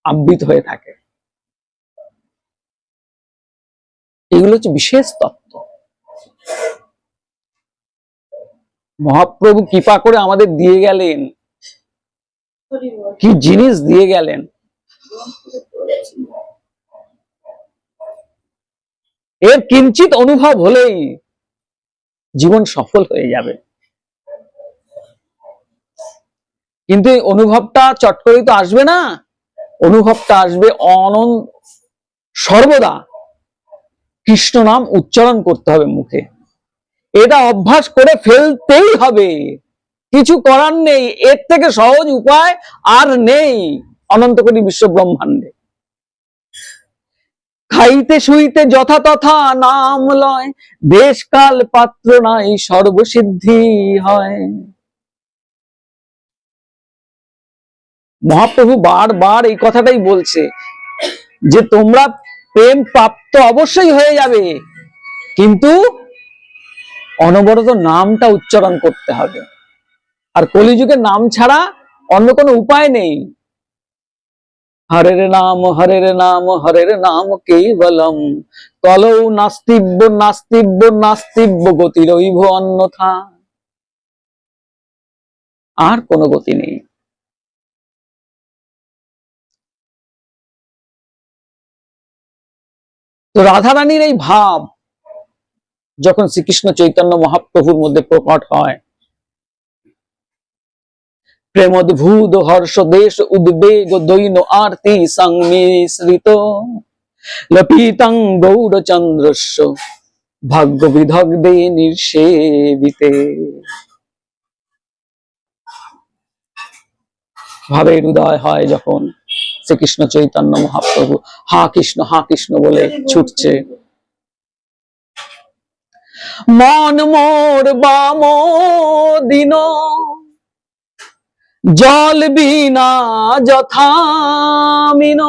আবৃত হয়ে থাকে। এগুলো হচ্ছে বিশেষ তত্ত্ব। মহাপ্রভু কৃপা করে আমাদের দিয়ে গেলেন, কি জিনিস দিয়ে গেলেন। এর কিঞ্চিত অনুভব হলেই জীবন সফল হয়ে যাবে। কিন্তু এই অনুভবটা চট করেই তো আসবে না। অনুভবটা আসবে সর্বদা কৃষ্ণ নাম উচ্চারণ করতে হবে মুখে। এটা অভ্যাস করে ফেলতেই হবে, কিছু করার নেই। এর থেকে সহজ উপায় আর নেই অনন্ত কোটি বিশ্ব ব্রহ্মাণ্ডে। খাইতে শুইতে যথা তথা নাম লয়, দেশ কাল পাত্র নাই সর্বসিদ্ধি হয়। মহাপ্রভু বারবার এই কথাটাই বলছে যে তোমরা প্রেম প্রাপ্ত অবশ্যই হয়ে যাবে, কিন্তু অনবরত নামটা উচ্চারণ করতে হবে। আর কলিযুগে নাম ছাড়া অন্য কোনো উপায় নেই। হরের নাম হরের নাম হরের নাম কেবলম, কলৌ নাস্তিব্য নাস্তিব্য নাস্তিব্য গতিরৈভ অন্যথা। আর কোনো গতি নেই। তো রাধারানীর এই ভাব যখন শ্রীকৃষ্ণ চৈতন্য মহাপ্রভুর মধ্যে প্রকট হয়, প্রেমোদ্ভূত হর্ষ দেশ উদ্বেগ দৈন আরতি সংমিশ্রিত, লপিতং গৌরচন্দ্রস্য ভাগ্য বিদগ্ধে নির্সেবিতে। ভাবের উদয় হয় যখন শ্রীকৃষ্ণ চৈতন্য মহাপ্রভু হা কৃষ্ণ বলে ছুটছে। মন মোর বাম দিন জল বিনা যথামিন,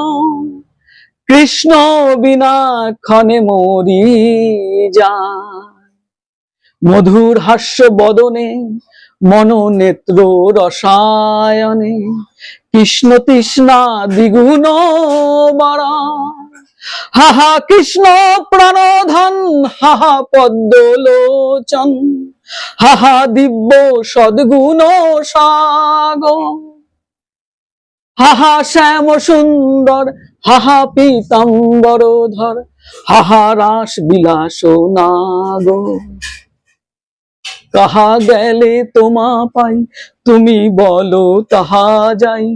কৃষ্ণ বিনা ক্ষণে মরি যায়। মধুর হাস্য বদনে মন নেত্র রসায়নে, কৃষ্ণ তৃষ্ণা দ্বিগুণ বাড়া। হাহা কৃষ্ণ প্রাণধন, হাহা পদ্মলোচন, হাহা দিব্য সদ্গুণ সাগর। হাহা শ্যাম সুন্দর, হাহা পীতাম্বরধর, হাহা রাস বিলাস নাগো। কাহা গেলে তোমা পাই, তুমি বলো তাহা যাই,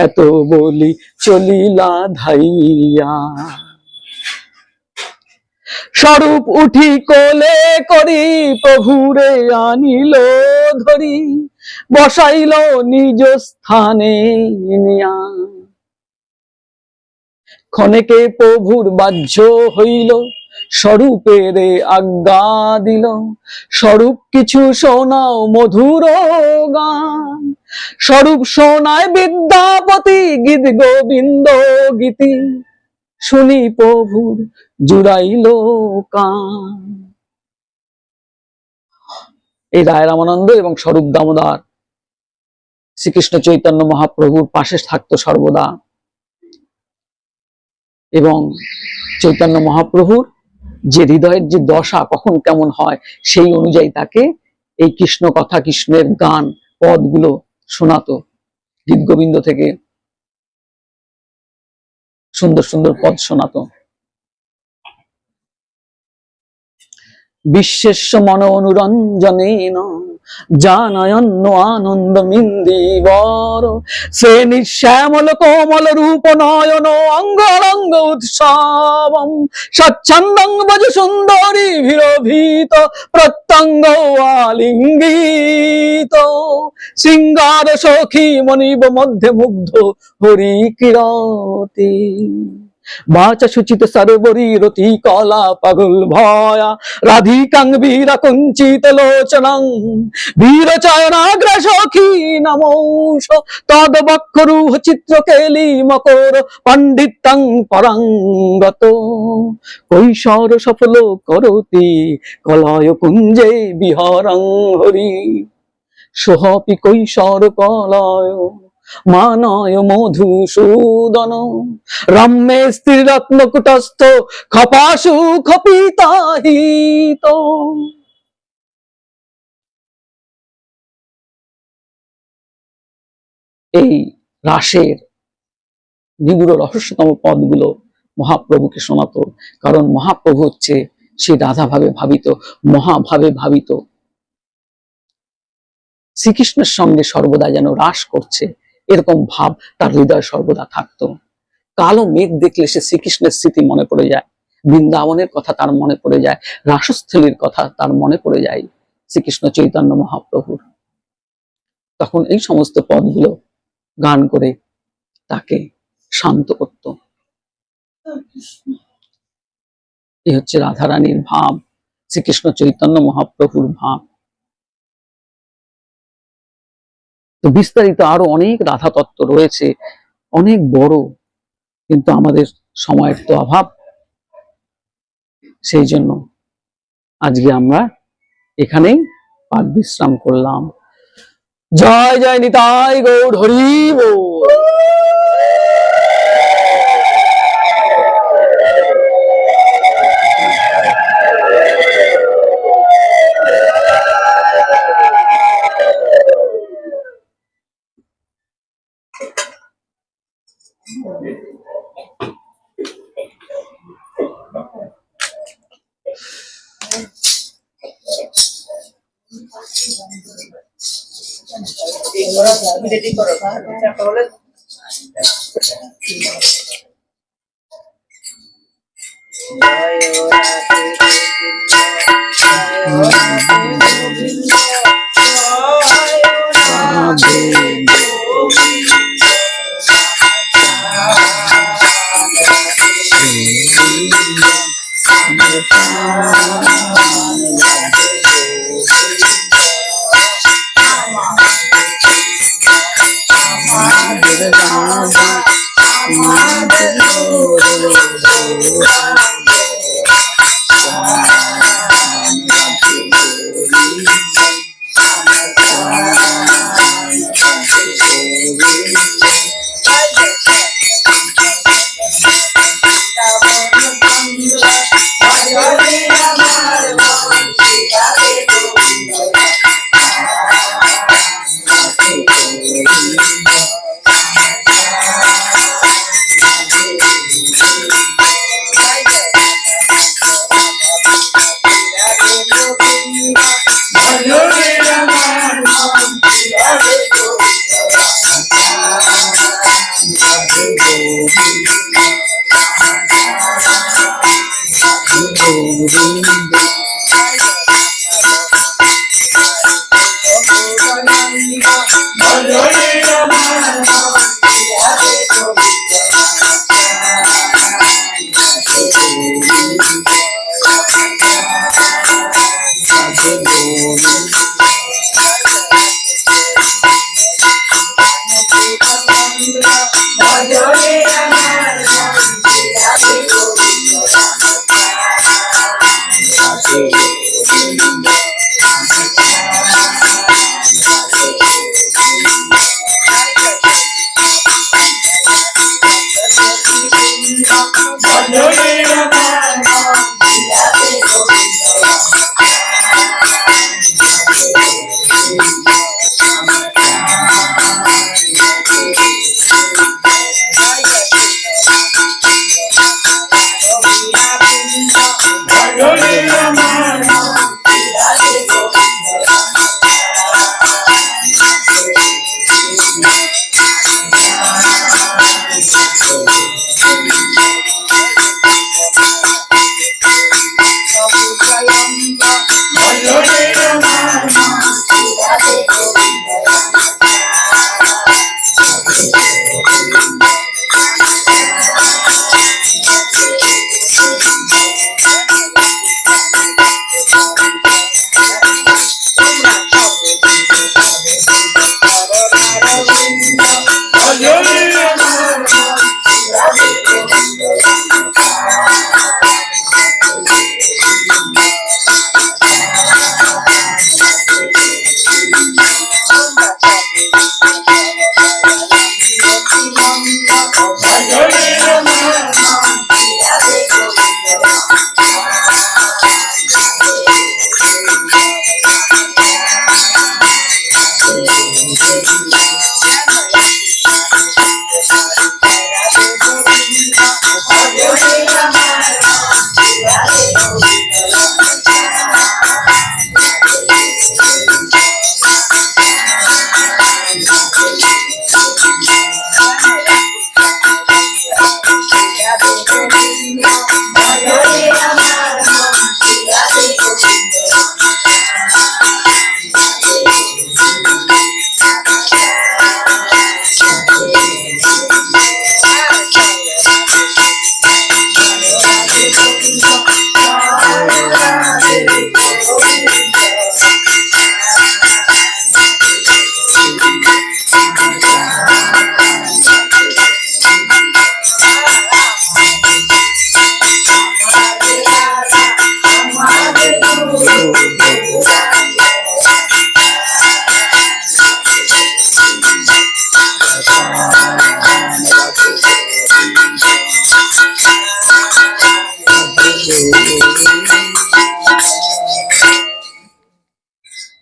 এত বলি চলিলা ধাইয়া। স্বরূপ উঠি কোলে করি, প্রভুরে আনিল ধরি, বসাইল নিজ স্থানে নিয়া। ক্ষণেকে প্রভুর বাহ্য হইল, স্বরূপের আজ্ঞা দিল, স্বরূপ কিছু শোনাও মধুর গান। স্বরূপ শোনায় বিদ্যাপতি, গীত গোবিন্দ গীতি, শুনি প্রভুর জুড়াইল কান। এই রায় রামানন্দ এবং স্বরূপ দামোদর শ্রীকৃষ্ণ চৈতন্য মহাপ্রভুর পাশে থাকতো সর্বদা, এবং চৈতন্য মহাপ্রভুর যে হৃদয়ের যে দশা কখন কেমন হয় সেই অনুযায়ী তাকে এই কৃষ্ণ কথা, কৃষ্ণের গান, পদগুলো শোনাতো। গীত গোবিন্দ থেকে সুন্দর সুন্দর পদ শোনাতো। বিশ্বেস্য মন অনুরঞ্জনেন জানয়ন্ন আনন্দ মিন্দিবর, সে নিঃশ্যামল কোমল রূপ নয়ন অঙ্গরঙ্গ উৎসবম, স্বচ্ছন্দং ভজ সুন্দরী ভিরভীত প্রত্যঙ্গ আলিঙ্গিত, শৃঙ্গার সখী মনিব মধ্যে মুগ্ধ হরি কিরতি। বাচা সুচিত সর্বরী রতি কলা পাগল ভয়া, রাধিকাং বীরা কুঞ্চিত লোচনং, বীর চয়নাগ্র সখী নমৌষ, তদ বক্ষরূহ চিত্র কেলি মকর, পণ্ডিতং পরাঙ্গত, কৈশোর সফল করতি কলয় কুঞ্জে বিহরং হরি। সোহপি কৈশোর কলয় মানয় মধুসূদন, রম্যে স্ত্রীরত্ন কুটস্থ খপাসু খপিতাহিত। এই রাসের নিগুড় রহস্যতম পদগুলো মহাপ্রভুকে শোনাতো, কারণ মহাপ্রভু হচ্ছে সেই রাধা ভাবে ভাবিত, মহাভাবে ভাবিত। শ্রীকৃষ্ণের সঙ্গে সর্বদা যেন রাস করছে এরকম ভাব তার হৃদয় সর্বদা থাকতো। কালো মেঘ দেখলে সে শ্রীকৃষ্ণের স্মৃতি মনে পড়ে যায়, বৃন্দাবনের কথা তার মনে পড়ে যায়, রাসস্থলীর কথা তার মনে পড়ে যায় শ্রীকৃষ্ণ চৈতন্য মহাপ্রভুর। তখন এই সমস্ত পদগুলো গান করে তাকে শান্ত করত। এই হচ্ছে রাধারানীর ভাব, শ্রীকৃষ্ণ চৈতন্য মহাপ্রভুর ভাব। তো বিস্তারিত আরো অনেক রাধা তত্ত্ব রয়েছে, অনেক বড়, কিন্তু আমাদের সময়ের তো অভাব, সেই জন্য আজকে আমরা এখানেই পাঠ বিশ্রাম করলাম। জয় জয় নিতাই গৌর হরি বল।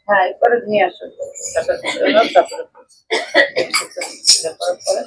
হ্যাঁ এরপরে নিয়ে আসো তারপরে